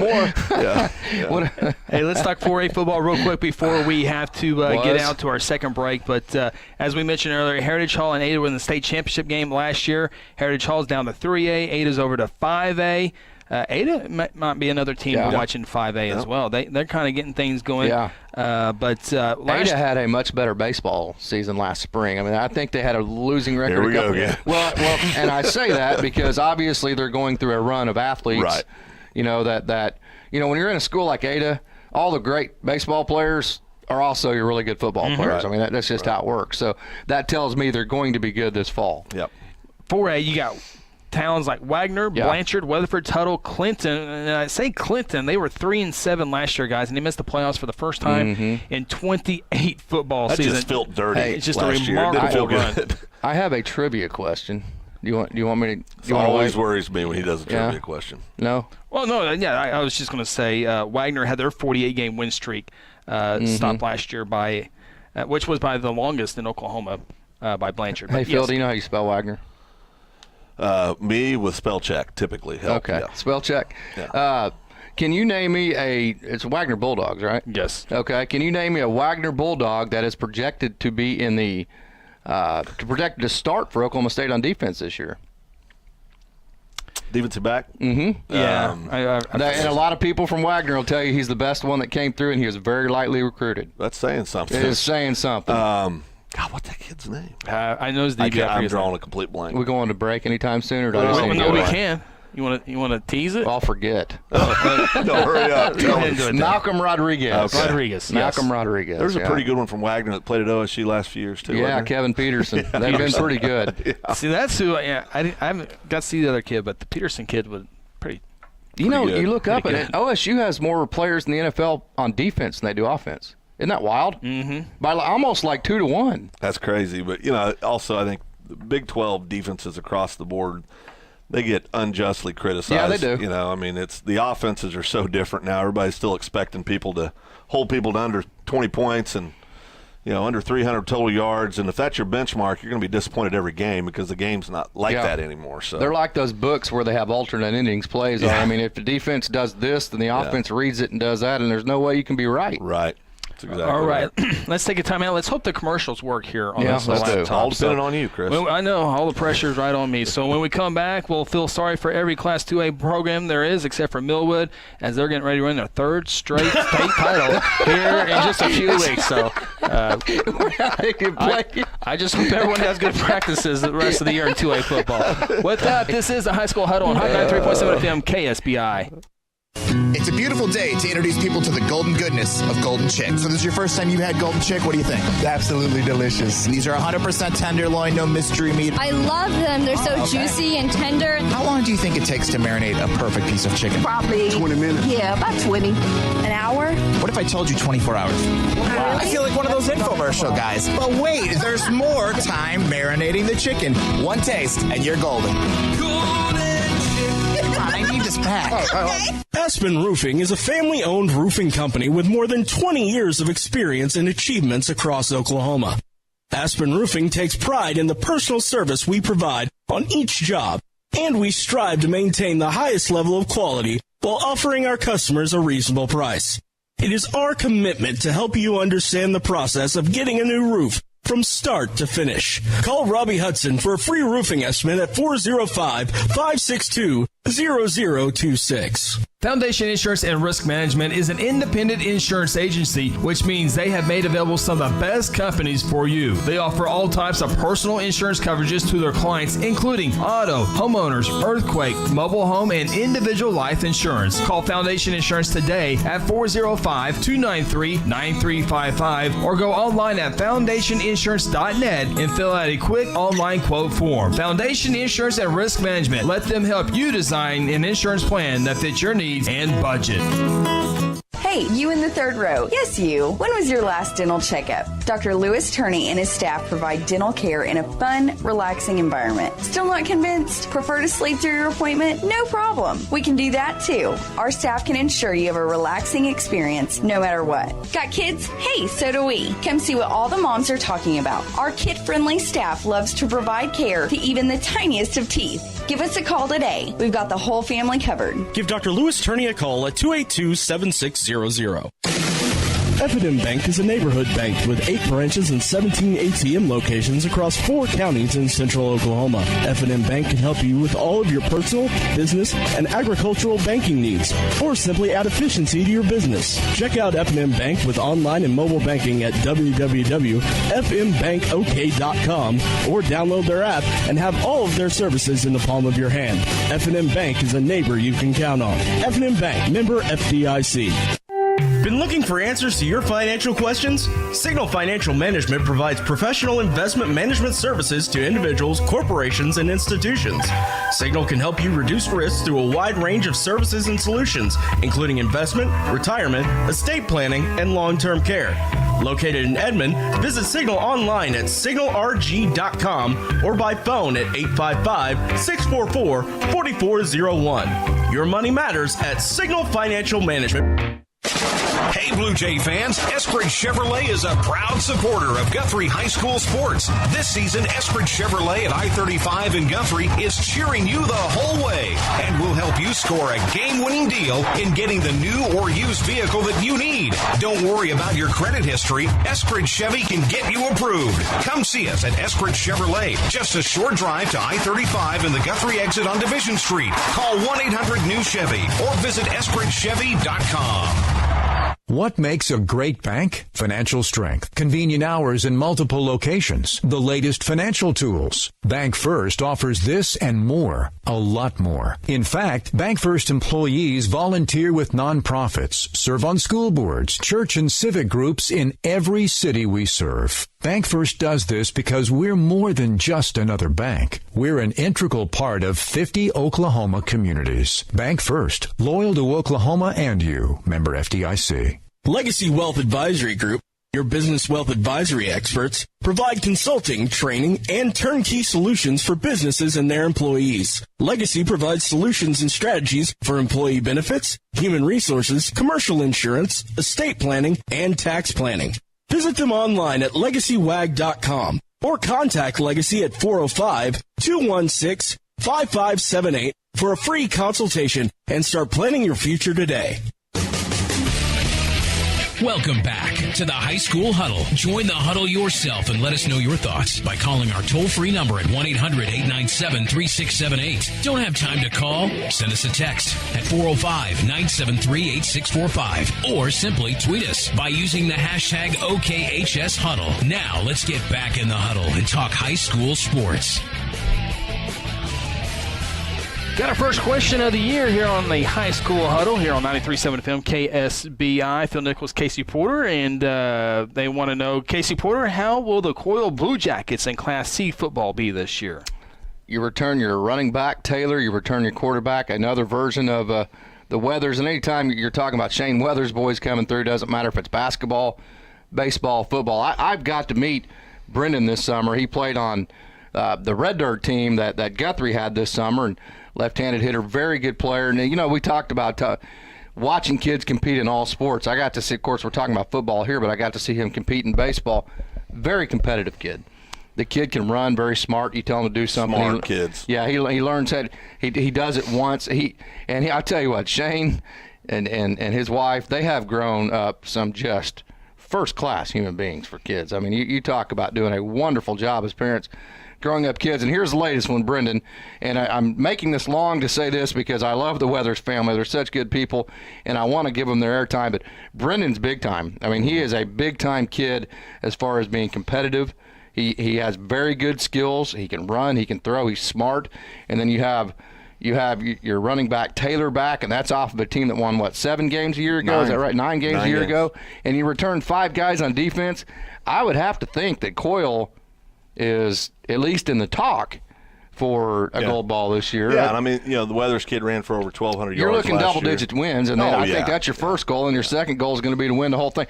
Not anymore. Hey, let's talk 4A football real quick before we have to get out to our second break. But as we mentioned earlier, Heritage Hall and Ada were in the state championship game last year. Heritage Hall's down to 3A. Ada's over to 5A. Ada might be another team we're watching 5A as well. They're kind of getting things going. But Ada had a much better baseball season last spring. I mean, I think they had a losing record. Here we go again. Well, and I say that because obviously they're going through a run of athletes. Right. That when you're in a school like Ada, all the great baseball players are also your really good football players. I mean, that's just how it works. So that tells me they're going to be good this fall. Yep. 4A, you got towns like Wagner, Blanchard, Weatherford, Huddle, Clinton. And I say Clinton, they were 3-7 last year, guys, and they missed the playoffs for the first time in 28 football seasons. That just felt dirty. It's just last a remarkable run. I have a trivia question. Do you want me to? It always worries me when he does a trivia question. No. Well, no. Yeah, I was just going to say Wagner had their 48-game win streak stopped last year by, which was by the longest in Oklahoma by Blanchard. Hey, Phil, do you know how you spell Wagner? Me with spell check typically help. Okay, spell check. Yeah. Can you name me it's Wagner Bulldogs, right? Yes. Okay. Can you name me a Wagner Bulldog that is projected to be in the projected to start for Oklahoma State on defense this year? Defensive back? Yeah. And a lot of people from Wagner will tell you he's the best one that came through, and he was very lightly recruited. That's saying something. It is saying something. God, what's that kid's name? I know his DB. I'm drawing a complete blank. We going to break anytime soon, or we can. You want to tease it? I'll forget. No, hurry up. Go ahead and do it. Malcolm Rodriguez. Okay. Rodriguez. Malcolm yes. Rodriguez. There's a pretty good one from Wagner that played at OSU last few years, too. Yeah, wasn't there? Kevin Peterson. They've been pretty good. See, that's who. I haven't got to see the other kid, but the Peterson kid was pretty. You know, good. you look up Pretty and good. OSU has more players in the NFL on defense than they do offense. Isn't that wild? Mm-hmm. By almost like 2-1. That's crazy. But, also I think the Big 12 defenses across the board, they get unjustly criticized. Yeah, they do. It's the offenses are so different now. Everybody's still expecting people to hold people to under 20 points and, under 300 total yards. And if that's your benchmark, you're going to be disappointed every game because the game's not like that anymore. So they're like those books where they have alternate endings plays. Yeah. I mean, if the defense does this, then the offense reads it and does that, and there's no way you can be right. Right. That's exactly All right. Let's take a time out. Let's hope the commercials work here on this let's do. laptop. All depending on you, Chris. I know. All the pressure's right on me. So when we come back, we'll feel sorry for every Class 2A program there is except for Millwood, as they're getting ready to win their third straight state title here in just a few weeks. So I just hope everyone has good practices the rest of the year in 2A football. With that, this is the High School Huddle on Hot 93.7 FM KSBI. It's a beautiful day to introduce people to the golden goodness of Golden Chick. So this is your first time you've had Golden Chick. What do you think? Absolutely delicious. These are 100% tenderloin, no mystery meat. I love them. They're so juicy and tender. How long do you think it takes to marinate a perfect piece of chicken? Probably 20 minutes. Yeah, about 20. An hour? What if I told you 24 hours? I feel like one of those infomercial guys. But wait, there's more time marinating the chicken. One taste, and you're golden. I need this pack. Aspen Roofing is a family-owned roofing company with more than 20 years of experience and achievements across Oklahoma. Aspen Roofing takes pride in the personal service we provide on each job, and we strive to maintain the highest level of quality while offering our customers a reasonable price. It is our commitment to help you understand the process of getting a new roof from start to finish. Call Robbie Hudson for a free roofing estimate at 405-562-0026. Foundation Insurance and Risk Management is an independent insurance agency, which means they have made available some of the best companies for you. They offer all types of personal insurance coverages to their clients, including auto, homeowners, earthquake, mobile home, and individual life insurance. Call Foundation Insurance today at 405-293-9355 or go online at foundationinsurance.net and fill out a quick online quote form. Foundation Insurance and Risk Management. Let them help you design an insurance plan that fits your needs and budget. Hey, you in the third row. Yes, you. When was your last dental checkup? Dr. Lewis Turney and his staff provide dental care in a fun, relaxing environment. Still not convinced? Prefer to sleep through your appointment? No problem. We can do that too. Our staff can ensure you have a relaxing experience no matter what. Got kids? Hey, so do we. Come see what all the moms are talking about. Our kid-friendly staff loves to provide care to even the tiniest of teeth. Give us a call today. We've got the whole family covered. Give Dr. Lewis Turney a call at 282-7600. F&M Bank is a neighborhood bank with 8 branches and 17 ATM locations across 4 counties in central Oklahoma. F&M Bank can help you with all of your personal, business, and agricultural banking needs, or simply add efficiency to your business. Check out F&M Bank with online and mobile banking at www.fmbankok.com or download their app and have all of their services in the palm of your hand. F&M Bank is a neighbor you can count on. F&M Bank, member FDIC. Been looking for answers to your financial questions? Signal Financial Management provides professional investment management services to individuals, corporations, and institutions. Signal can help you reduce risks through a wide range of services and solutions, including investment, retirement, estate planning, and long-term care. Located in Edmond, visit Signal online at signalrg.com or by phone at 855-644-4401. Your money matters at Signal Financial Management. Hey, Blue Jay fans, Eskridge Chevrolet is a proud supporter of Guthrie High School sports. This season, Eskridge Chevrolet at I-35 in Guthrie is cheering you the whole way and will help you score a game-winning deal in getting the new or used vehicle that you need. Don't worry about your credit history. Eskridge Chevy can get you approved. Come see us at Eskridge Chevrolet, just a short drive to I-35 and the Guthrie exit on Division Street. Call 1-800-NEW-CHEVY or visit eskridgechevy.com. What makes a great bank? Financial strength, convenient hours in multiple locations, the latest financial tools. Bank First offers this and more, a lot more. In fact, Bank First employees volunteer with nonprofits, serve on school boards, church and civic groups in every city we serve. Bank First does this because we're more than just another bank. We're an integral part of 50 Oklahoma communities. Bank First, loyal to Oklahoma and you. Member FDIC. Legacy Wealth Advisory Group, your business wealth advisory experts, provide consulting, training, and turnkey solutions for businesses and their employees. Legacy provides solutions and strategies for employee benefits, human resources, commercial insurance, estate planning, and tax planning. Visit them online at legacywag.com or contact Legacy at 405-216-5578 for a free consultation and start planning your future today. Welcome back to the High School Huddle. Join the huddle yourself and let us know your thoughts by calling our toll-free number at 1-800-897-3678. Don't have time to call? Send us a text at 405-973-8645 or simply tweet us by using the hashtag OKHSHuddle. Now let's get back in the huddle and talk high school sports. Got our first question of the year here on the High School Huddle here on 93.7 FM KSBI. Phil Nichols, Casey Porter, and they want to know, Casey Porter, how will the Coyle Blue Jackets in Class C football be this year? You return your running back, Taylor. You return your quarterback, another version of the Weathers. And anytime you're talking about Shane Weathers boys coming through, doesn't matter if it's basketball, baseball, football. I've got to meet Brendan this summer. He played on the Red Dirt team that Guthrie had this summer, and left-handed hitter, very good player. And, you know, we talked about watching kids compete in all sports. I got to see, of course, we're talking about football here, but I got to see him compete in baseball. Very competitive kid. The kid can run, very smart. You tell him to do something. Smart kids. Yeah, he learns that. He does it once. I tell you what, Shane and his wife, they have grown up some just first-class human beings for kids. I mean, you talk about doing a wonderful job as parents growing up kids. And here's the latest one, Brendan. And I'm making this long to say this because I love the Weathers family. They're such good people, and I want to give them their airtime. But Brendan's big time. I mean, he is a big-time kid as far as being competitive. He has very good skills. He can run. He can throw. He's smart. And then you have your running back, Taylor, back, and that's off of a team that won, 7 games a year ago? 9. Is that right? 9 games a year ago. And you returned 5 guys on defense. I would have to think that Coyle is at least in the talk for a gold ball this year. Yeah, and I mean, you know, the Weathers kid ran for over 1,200 yards. You're looking last double-digit wins, and then I think that's your first goal, and your second goal is going to be to win the whole thing.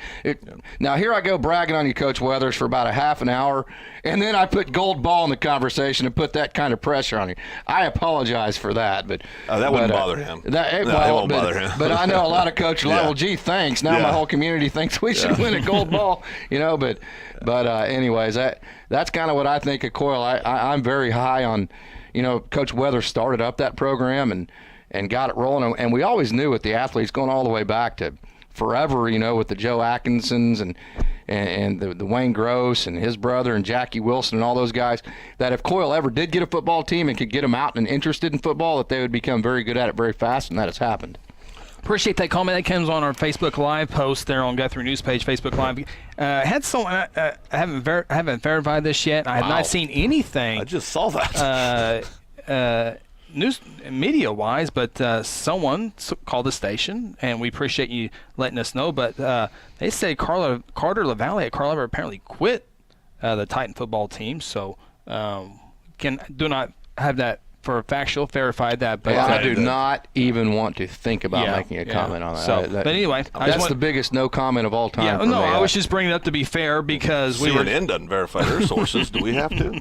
Now, here I go bragging on you, Coach Weathers, for about a half an hour, and then I put gold ball in the conversation and put that kind of pressure on you. I apologize for that, but that wouldn't bother him. It won't bother him. But I know a lot of coaches are like, well, gee, thanks. Now my whole community thinks we should win a gold ball, you know. But anyways, that's kind of what I think of Coyle. I'm very high on. You know, Coach Weathers started up that program and got it rolling. And we always knew with the athletes going all the way back to forever, you know, with the Joe Atkinsons and the Wayne Gross and his brother and Jackie Wilson and all those guys, that if Coyle ever did get a football team and could get them out and interested in football, that they would become very good at it very fast, and that has happened. Appreciate that comment. That comes on our Facebook Live post there on Guthrie News page, Facebook Live. Had someone I haven't verified this yet. I have not seen anything. I just saw that. News media wise, but someone called the station, and we appreciate you letting us know. But they say Carter LaValle at Carlisle apparently quit the Titan football team. So do not have that for factual, verified that. But I do not even want to think about making a comment on that. So, but anyway, that's the biggest no comment of all time. Yeah, for me. I was just bringing it up to be fair because CNN doesn't verify their sources. Do we have to?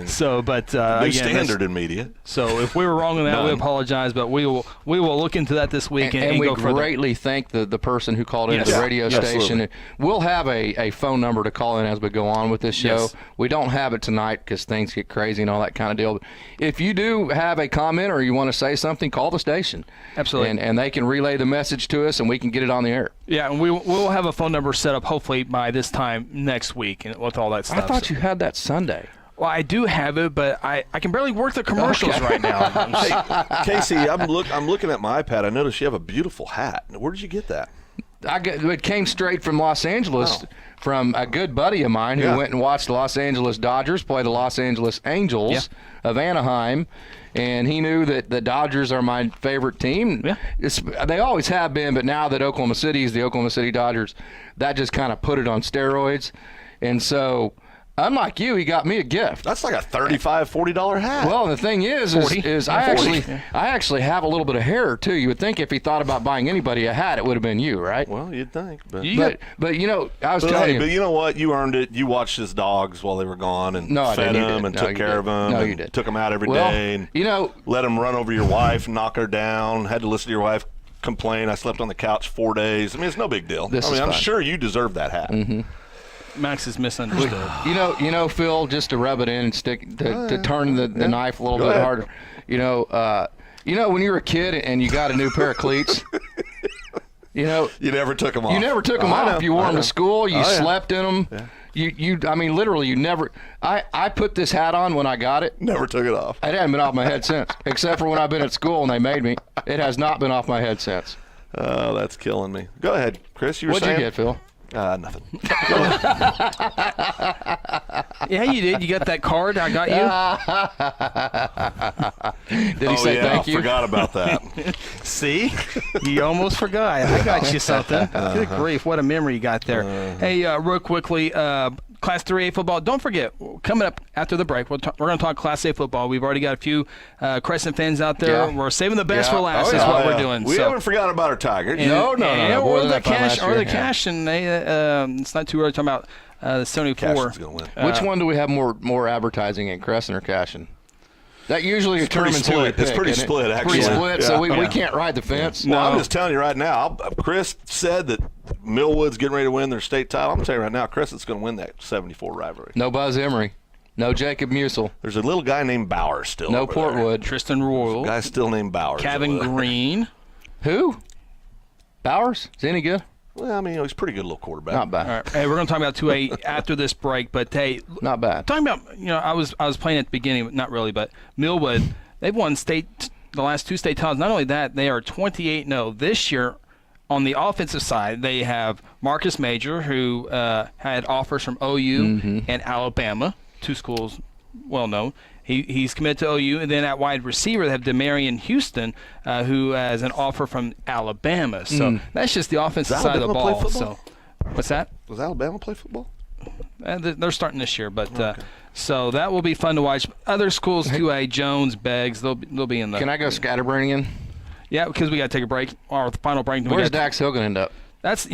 New standard in media. So if we were wrong on that, we apologize. But we will look into that this week and we go further. greatly thank the person who called into the radio station. Absolutely. We'll have a phone number to call in as we go on with this show. Yes. We don't have it tonight because things get crazy and all that kind of deal. If you do have a comment or you want to say something, call the station. Absolutely. And they can relay the message to us, and we can get it on the air. Yeah, and we'll have a phone number set up hopefully by this time next week and with all that stuff. I thought you had that Sunday. Well, I do have it, but I can barely work the commercials right now. Hey, Casey, I'm looking at my iPad. I noticed you have a beautiful hat. Where did you get that? it came straight from Los Angeles from a good buddy of mine who went and watched the Los Angeles Dodgers play the Los Angeles Angels of Anaheim. And he knew that the Dodgers are my favorite team. Yeah. They always have been, but now that Oklahoma City is the Oklahoma City Dodgers, that just kind of put it on steroids. And so, unlike you, he got me a gift. That's like a $35, $40 hat. Well, the thing is I actually have a little bit of hair too. You would think if he thought about buying anybody a hat, it would have been you, right? Well, you'd think. But you know, I was telling you. But you know what? You earned it. You watched his dogs while they were gone and fed them and took care of them. No, you did. Took them out every day. And let them run over your wife, knock her down. Had to listen to your wife complain. I slept on the couch 4 days. I mean, it's no big deal. I'm sure you deserve that hat. Mm-hmm. Max is misunderstood. You know, Phil, just to rub it in and stick to turn the knife a little bit harder. You know, when you were a kid and you got a new pair of cleats. You never took them off. You never took them off. You wore them to school. You slept in them. Yeah. I mean, literally, you never. I put this hat on when I got it. Never took it off. It hadn't been off my head since, except for when I've been at school and they made me. It has not been off my head since. Oh, that's killing me. Go ahead, Chris. You were saying? What'd you get, Phil? Nothing. Yeah, you did. You got that card I got you? Did he say thank you? I forgot about that. See? You almost forgot. I got you something. Good grief. What a memory you got there. Hey, real quickly, Class 3A football. Don't forget, coming up after the break, we're going to talk Class A football. We've already got a few Crescent fans out there. Yeah. We're saving the best for last is what we're doing. We haven't forgotten about our Tigers. No. Or the cash, and they, it's not too early to talk about the 74. Win. Which one do we have more advertising in, Crescent or Cashin? That usually determines who we pick. It's pretty split, actually. Pretty split, so we can't ride the fence. Well, I'm just telling you right now. Chris said that Millwood's getting ready to win their state title. I'm telling you right now, Crescent's going to win that 74 rivalry. No Buzz Emery. No Jacob Musil. There's a little guy named Bowers still. No Portwood. Tristan Royal. Guy still named Bowers. Kevin Green. Who? Bowers? Is he any good? Well, I mean, he's a pretty good little quarterback. Not bad. All right. Hey, we're going to talk about 2A after this break, but hey, not bad. Talking about, I was playing at the beginning, not really, but Millwood, they've won the last two state titles. Not only that, they are 28-0 this year. On the offensive side, they have Marcus Major, who had offers from OU and Alabama, two schools well known. He's committed to OU, and then at wide receiver they have Demarion Houston, who has an offer from Alabama. So that's just the offensive side of the ball. So, what's that? Does Alabama play football? They're starting this year, but so that will be fun to watch. Other schools, 2A, Jones, Beggs, they'll be in the. Can I go scatterbraining in? Yeah, because we got to take a break. Our final break. Where's Dax Hill going to end up? That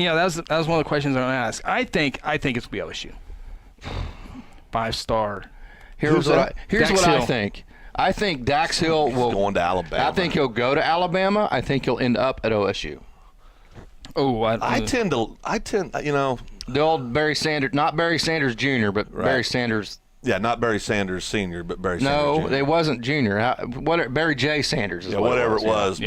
was one of the questions I'm going to ask. I think it's going to be LSU. 5-star. Here's what I think. I think Dax Hill will going to Alabama. I think he'll go to Alabama. I think he'll end up at OSU. Oh, I tend, the old Barry Sanders, not Barry Sanders Jr., but Barry Sanders. Yeah, not Barry Sanders Sr., but Barry Sanders Jr. No, it wasn't Jr. Barry J. Sanders is whatever it was.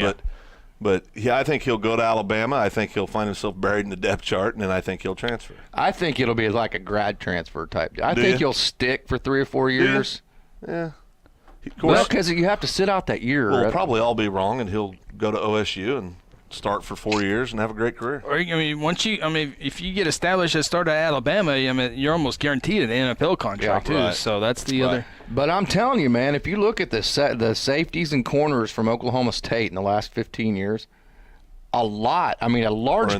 But I think he'll go to Alabama. I think he'll find himself buried in the depth chart, and then I think he'll transfer. I think it'll be like a grad transfer type. I think he'll stick for 3 or 4 years. Yeah. Well, because you have to sit out that year. We'll probably all be wrong, and he'll go to OSU and start for 4 years and have a great career. If you get established as starter at Alabama, you're almost guaranteed an NFL contract too. So that's the other. But I'm telling you, man, if you look at the safeties and corners from Oklahoma State in the last 15 years, a large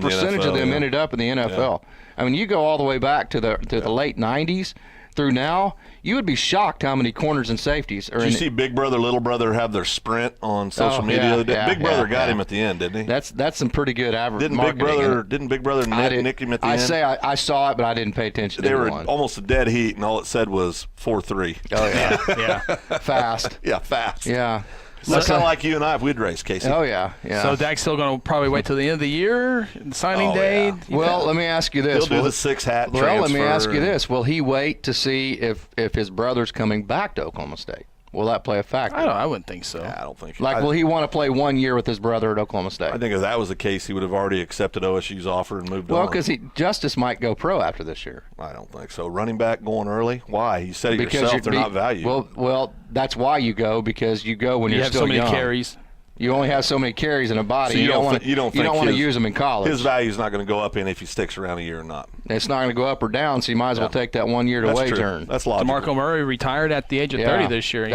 percentage of them ended up in the NFL. Yeah. I mean, you go all the way back to the late 90s through now, you would be shocked how many corners and safeties are. Did you see Big Brother, Little Brother have their sprint on social media? Big Brother got him at the end, didn't he? That's some pretty good average. Didn't Big Brother nick him at the end? I saw it, but I didn't pay attention. They were almost a dead heat, and all it said was 4-3. Oh yeah, fast. Yeah, fast. Yeah. That's kind of like you and I if we'd race, Casey. Oh, yeah. So Dak's still going to probably wait till the end of the year, signing day? Yeah. Well, let me ask you this. He'll do the 6-hat transfer. Well, let me ask you this. Will he wait to see if his brother's coming back to Oklahoma State? Will that play a factor? I wouldn't think so. Yeah, I don't think. Will he want to play 1 year with his brother at Oklahoma State? I think if that was the case, he would have already accepted OSU's offer and moved on. Well, because Justice might go pro after this year. I don't think so. Running back going early? Why? You said it yourself. They're not valued. Well, that's why you go, because you go when you're still have so many young. carries. You only have so many carries in a body. So you don't want to use them in college. His value is not going to go up if he sticks around a year or not. It's not going to go up or down, so you might as well take that 1 year to wage earn. That's logical. DeMarco Murray retired at the age of 30 this year.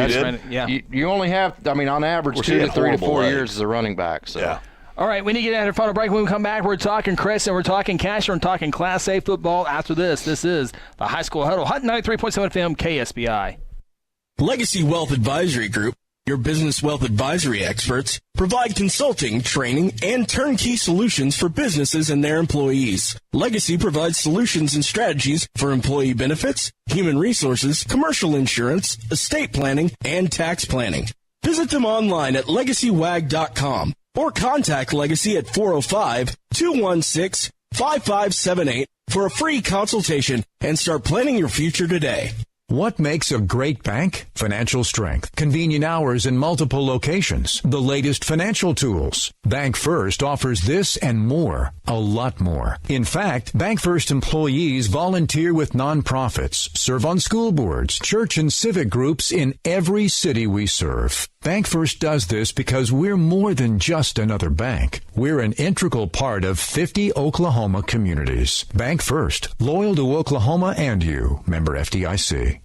You only have, on average, 2 to 3 to 4 years as a running back. So. Yeah. All right, we need to get out of final break. When we come back, we're talking Chris and we're talking Cash and we're talking Class A football after this. This is the High School Huddle, Hot 93.7 FM, KSBI. Legacy Wealth Advisory Group, your business wealth advisory experts, provide consulting, training, and turnkey solutions for businesses and their employees. Legacy provides solutions and strategies for employee benefits, human resources, commercial insurance, estate planning, and tax planning. Visit them online at legacywag.com or contact Legacy at 405-216-5578 for a free consultation and start planning your future today. What makes a great bank? Financial strength, convenient hours in multiple locations, the latest financial tools. Bank First offers this and more, a lot more. In fact, Bank First employees volunteer with nonprofits, serve on school boards, church and civic groups in every city we serve. Bank First does this because we're more than just another bank. We're an integral part of 50 Oklahoma communities. Bank First, loyal to Oklahoma and you. Member FDIC.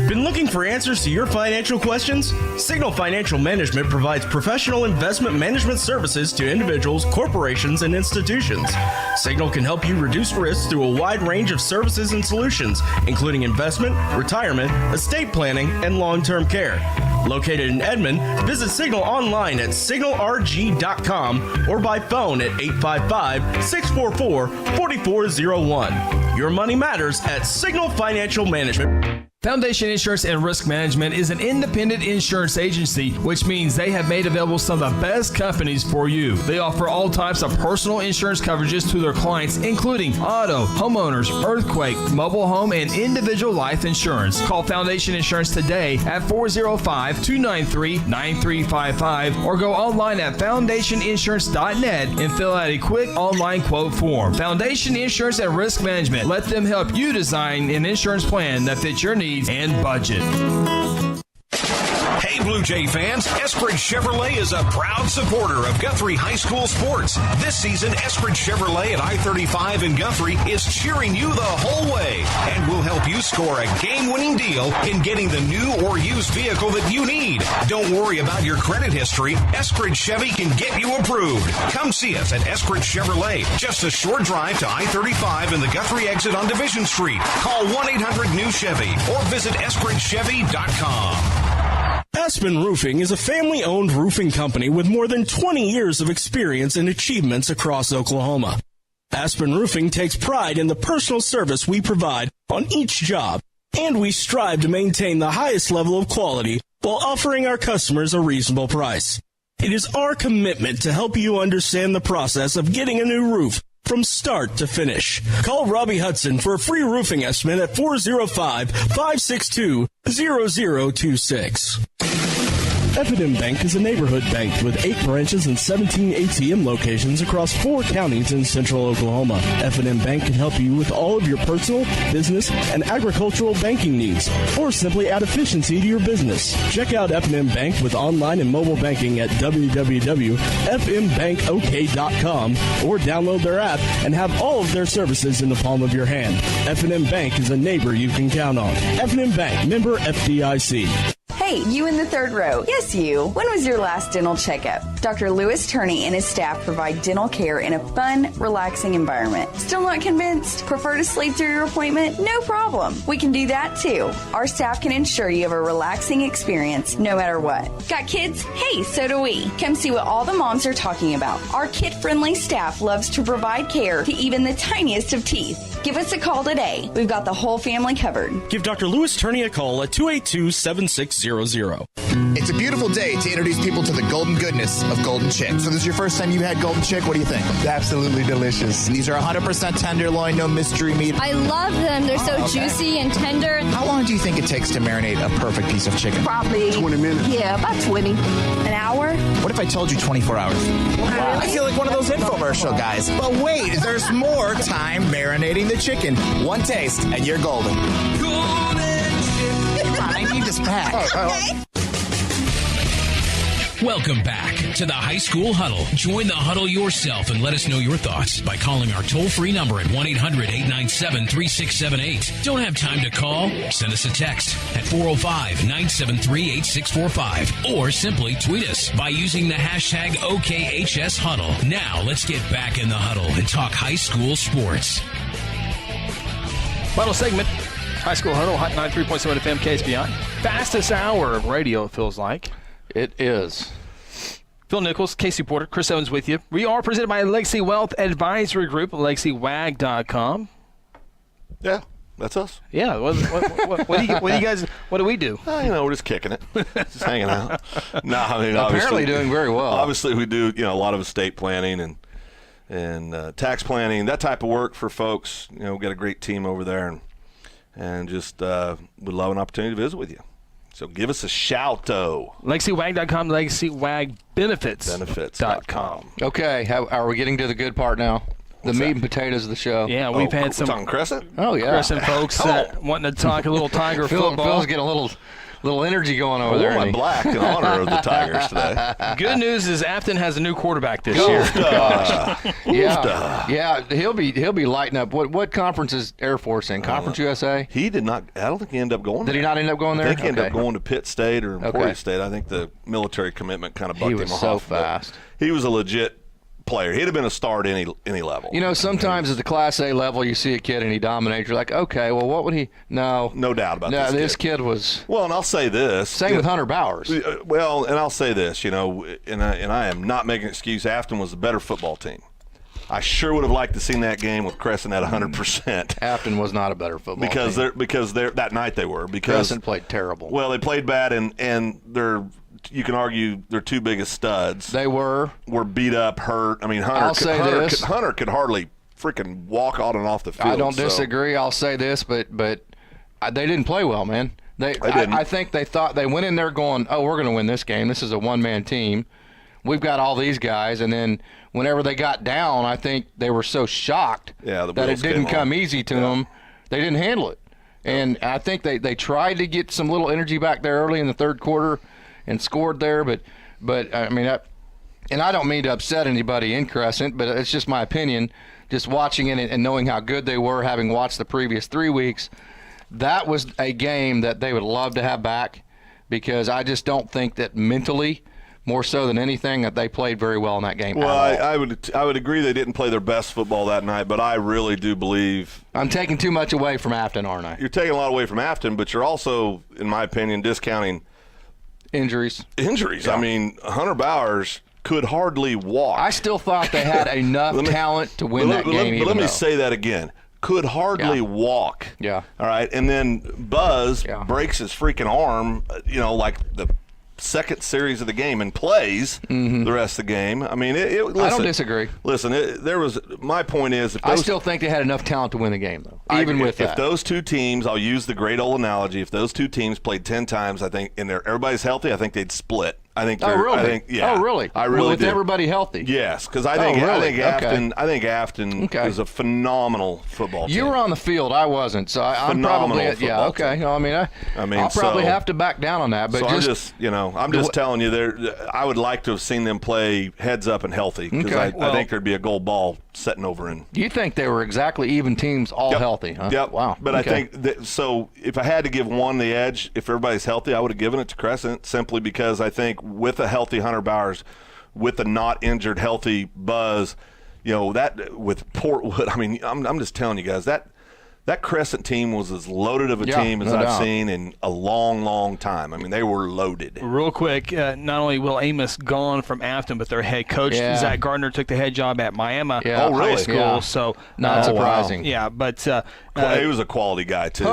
Been looking for answers to your financial questions? Signal Financial Management provides professional investment management services to individuals, corporations, and institutions. Signal can help you reduce risk through a wide range of services and solutions, including investment, retirement, estate planning, and long-term care. Located in Edmond, visit Signal online at signalrg.com or by phone at 855-644-4401. Your money matters at Signal Financial Management. Foundation Insurance and Risk Management is an independent insurance agency, which means they have made available some of the best companies for you. They offer all types of personal insurance coverages to their clients, including auto, homeowners, earthquake, mobile home, and individual life insurance. Call Foundation Insurance today at 405-293-9355 or go online at foundationinsurance.net and fill out a quick online quote form. Foundation Insurance and Risk Management. Let them help you design an insurance plan that fits your needs and budget. Hey, Blue Jay fans, Eskridge Chevrolet is a proud supporter of Guthrie High School sports. This season, Eskridge Chevrolet at I-35 in Guthrie is cheering you the whole way and will help you score a game-winning deal in getting the new or used vehicle that you need. Don't worry about your credit history. Eskridge Chevy can get you approved. Come see us at Eskridge Chevrolet, just a short drive to I-35 and the Guthrie exit on Division Street. Call 1-800-NEW-CHEVY or visit EskridgeChevy.com. Aspen Roofing is a family-owned roofing company with more than 20 years of experience and achievements across Oklahoma. Aspen Roofing takes pride in the personal service we provide on each job, and we strive to maintain the highest level of quality while offering our customers a reasonable price. It is our commitment to help you understand the process of getting a new roof from start to finish. Call Robbie Hudson for a free roofing estimate at 405-562-0026. F&M Bank is a neighborhood bank with 8 branches and 17 ATM locations across 4 counties in central Oklahoma. F&M Bank can help you with all of your personal, business, and agricultural banking needs, or simply add efficiency to your business. Check out F&M Bank with online and mobile banking at www.fmbankok.com or download their app and have all of their services in the palm of your hand. F&M Bank is a neighbor you can count on. F&M Bank, member FDIC. Hey, you in the third row. Yes, you. When was your last dental checkup? Dr. Lewis Turney and his staff provide dental care in a fun, relaxing environment. Still not convinced? Prefer to sleep through your appointment? No problem. We can do that too. Our staff can ensure you have a relaxing experience no matter what. Got kids? Hey, so do we. Come see what all the moms are talking about. Our kid-friendly staff loves to provide care to even the tiniest of teeth. Give us a call today. We've got the whole family covered. Give Dr. Lewis Turney a call at 282-7600. It's a beautiful day to introduce people to the golden goodness of Golden Chick. So this is your first time you had Golden Chick. What do you think? Absolutely delicious. These are 100% tenderloin, no mystery meat. I love them. They're so juicy and tender. How long do you think it takes to marinate a perfect piece of chicken? Probably 20 minutes. Yeah, about 20. An hour? What if I told you 24 hours? Wow. I feel like one of those infomercial guys. But wait, there's more time marinating the chicken. One taste, and you're golden. Golden Chick. Come on, I need this back. Okay. Welcome back to the High School Huddle. Join the huddle yourself and let us know your thoughts by calling our toll-free number at 1-800-897-3678. Don't have time to call? Send us a text at 405-973-8645 or simply tweet us by using the hashtag OKHS Huddle. Now let's get back in the huddle and talk high school sports. Final segment, High School Huddle, Hot 93.7 FM KSBI. Fastest hour of radio, it feels like. It is. Phil Nichols, Casey Porter, Chris Owens with you. We are presented by Legacy Wealth Advisory Group, LegacyWag.com. Yeah, that's us. Yeah, what do you guys? What do we do? We're just kicking it, just hanging out. No, I mean, Apparently doing very well. Obviously, we do a lot of estate planning and tax planning, that type of work for folks. We've got a great team over there, and just would love an opportunity to visit with you. So give us a shout-o. LegacyWag.com, LegacyWagBenefits.com. Okay, are we getting to the good part now? The meat and potatoes of the show. Yeah, we've had some. We're talking Crescent? Oh, yeah. Crescent folks wanting to talk a little Tiger football. Phil's getting a little energy going over there. I wore my black in honor of the Tigers today. Good news is Afton has a new quarterback this year. Yeah, he'll be lighting up. What conference is Air Force in? Conference USA? He did not. I don't think he ended up going there. Did he not end up going there? I think he ended up going to Pitt State or Emporia State. I think the military commitment kind of bucked him off. He was so fast. He was a legit player. He'd have been a star at any level. Sometimes at the Class A level, you see a kid and he dominates. You're like, okay, well, what would he? No doubt about this. No, this kid was. Well, and I'll say this. Same with Hunter Bowers. Well, and I'll say this. And I am not making an excuse. Afton was the better football team. I sure would have liked to seen that game with Crescent at 100%. Afton was not a better football team. because that night they were. Because Crescent played terrible. Well, they played bad, and they're. You can argue their two biggest studs. They were beat up, hurt. I mean, Hunter could hardly freaking walk on and off the field. I don't disagree. I'll say this, but they didn't play well, man. They didn't. I think they thought they went in there going, "Oh, we're going to win this game. This is a one-man team. We've got all these guys." And then whenever they got down, I think they were so shocked that it didn't come easy to them. They didn't handle it. And I think they tried to get some little energy back there early in the third quarter and scored there, but I mean, and I don't mean to upset anybody in Crescent, but it's just my opinion. Just watching it and knowing how good they were, having watched the previous 3 weeks, that was a game that they would love to have back, because I just don't think that mentally, more so than anything, that they played very well in that game. Well, I would agree they didn't play their best football that night, but I really do believe I'm taking too much away from Afton, aren't I? You're taking a lot away from Afton, but you're also, in my opinion, discounting injuries. Yeah. I mean, Hunter Bowers could hardly walk. I still thought they had enough talent to win that game. But let me say that again. Could hardly walk. Yeah. All right. And then Buzz breaks his freaking arm, like the second series of the game, and plays the rest of the game. I mean, listen, I don't disagree. Listen, my point is, I still think they had enough talent to win the game, though. If those two teams, I'll use the great old analogy, if those two teams played 10 times, I think, and everybody's healthy, I think they'd split. I think. Really? I think. Yeah. Oh, really? I really with do. everybody healthy. Yes, because I think Afton is a phenomenal football team. You were on the field. I wasn't, so I'm probably okay. No, I'll probably have to back down on that. But I'm just telling you, I would like to have seen them play heads up and healthy, because I think there'd be a gold ball setting over in. You think they were exactly even teams, all healthy? Huh? Yep. Wow. But I think so. If I had to give one the edge, if everybody's healthy, I would have given it to Crescent, simply because I think with a healthy Hunter Bowers, with a not injured healthy Buzz, that with Portwood, I mean, I'm just telling you guys, that Crescent team was as loaded of a team as I've seen in a long, long time. I mean, they were loaded. Real quick, not only Will Amos gone from Afton, but their head coach, Zach Gardner, took the head job at Miami High School. Yeah. So not surprising. Wow. Yeah, but he was a quality guy, too.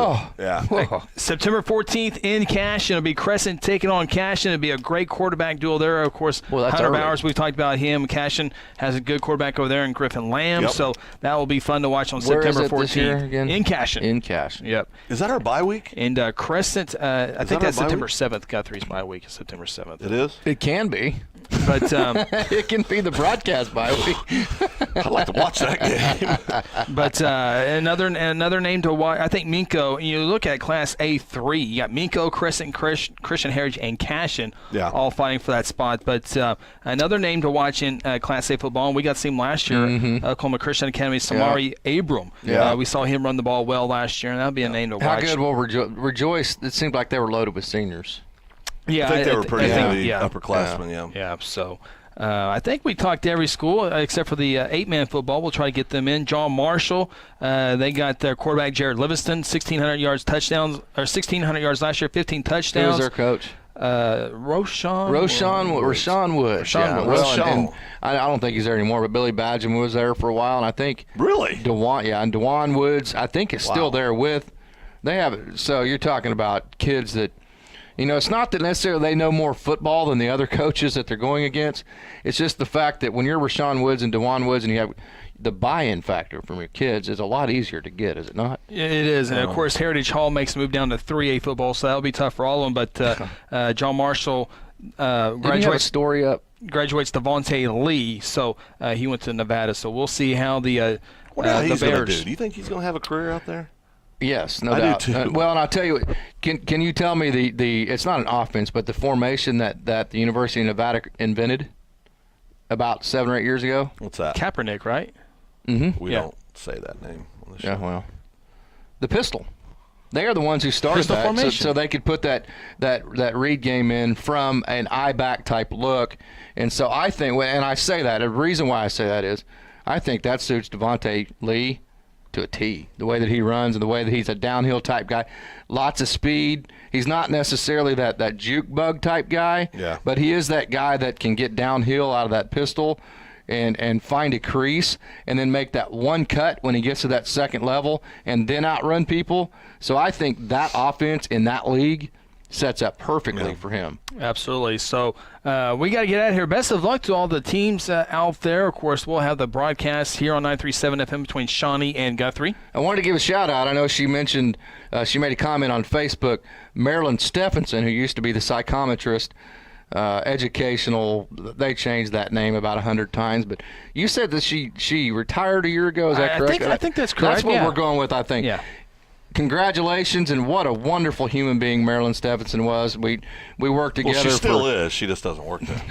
September 14th in Cashion. It'll be Crescent taking on Cashion. It'll be a great quarterback duel there. Of course, Hunter Bowers, we've talked about him. Cashion has a good quarterback over there in Griffin Lamb. So that will be fun to watch on September 14th. This year again? In Cashion. In Cashion. Yep. Is that our bye week? And Crescent, I think that's September 7th. Guthrie's bye week is September 7th. It is? It can be. But it can be the broadcast bye week. I'd like to watch that game. But another name to watch, I think Minko. You look at Class A3. You got Minko, Crescent, Christian Heritage, and Cashin all fighting for that spot. But another name to watch in Class A football, and we got to see him last year, Oklahoma Christian Academy, Samari Abram. We saw him run the ball well last year, and that would be a name to watch. How good will Rejoice? It seemed like they were loaded with seniors. Yeah, I think they were pretty heavy upperclassmen. Yeah. So I think we talked to every school except for the 8-man football. We'll try to get them in. John Marshall, they got their quarterback Jared Livingston, 1,600 yards touchdowns, or 1,600 yards last year, 15 touchdowns. Who was their coach? Rashawn Woods. And I don't think he's there anymore, but Billy Badgham was there for a while, and I think and DeJuan Woods, I think is still there with. They have. So you're talking about kids that. It's not that necessarily they know more football than the other coaches that they're going against. It's just the fact that when you're Rashawn Woods and DeJuan Woods and you have the buy-in factor from your kids is a lot easier to get, is it not? It is. And, of course, Heritage Hall makes a move down to 3A football, so that'll be tough for all of them. But John Marshall graduates Devontae Lee, so he went to Nevada. So we'll see how the Bears do. Do you think he's going to have a career out there? Yes, no doubt. Well, and I'll tell you, can you tell me the it's not an offense, but the formation that the University of Nevada invented about 7 or 8 years ago? What's that? Kaepernick, right? Mm-hmm. We don't say that name on the show. Yeah, well, the pistol. They are the ones who started pistol that, formation. so they could put that read game in from an I-back type look. And so I think, and I say that, the reason why I say that is I think that suits Devontae Lee to a T, the way that he runs and the way that he's a downhill type guy. Lots of speed. He's not necessarily that juke bug type guy, but he is that guy that can get downhill out of that pistol and find a crease and then make that one cut when he gets to that second level and then outrun people. So I think that offense in that league sets up perfectly for him. Absolutely. So we got to get out of here. Best of luck to all the teams out there. Of course, we'll have the broadcast here on 937 FM between Shawnee and Guthrie. I wanted to give a shout-out. I know she mentioned she made a comment on Facebook. Marilyn Stephenson, who used to be the psychometrist, educational, they changed that name about 100 times. But you said that she retired a year ago. Is that correct? I think that's correct. That's what we're going with, I think. Yeah. Congratulations, and what a wonderful human being Marilyn Stephenson was. We worked together. Well, she still is. She just doesn't work there.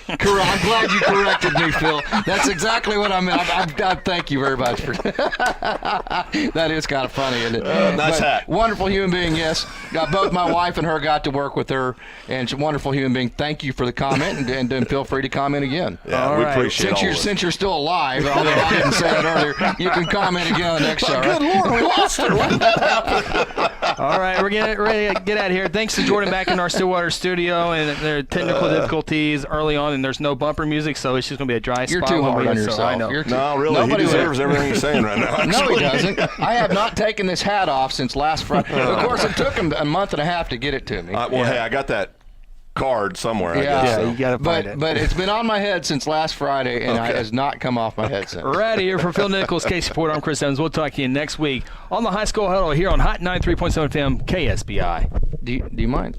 I'm glad you corrected me, Phil. That's exactly what I meant. I thank you very much for that. Is kind of funny, isn't it? Nice hat. Wonderful human being, yes. Both my wife and her got to work with her, and she's a wonderful human being. Thank you for the comment, and feel free to comment again. Yeah, we appreciate it. Since you're still alive, although I didn't say that earlier, you can comment again on the next show. Good Lord, we lost her. When did that happen? All right, we're getting ready to get out of here. Thanks to Jordan back in our Stillwater studio, and there are technical difficulties early on, and there's no bumper music, so it's just going to be a dry spot. You're too hard on yourself. I know. No, really, he deserves everything he's saying right now. No, he doesn't. I have not taken this hat off since last Friday. Of course, it took him a month and a half to get it to me. Hey, I got that card somewhere. I guess, you got to find it. But it's been on my head since last Friday, and it has not come off my head since. Right here for Phil Nichols, Casey Porter, I'm Chris Evans. We'll talk to you next week on the High School Huddle here on Hot 93.7 FM KSBI. Do you mind?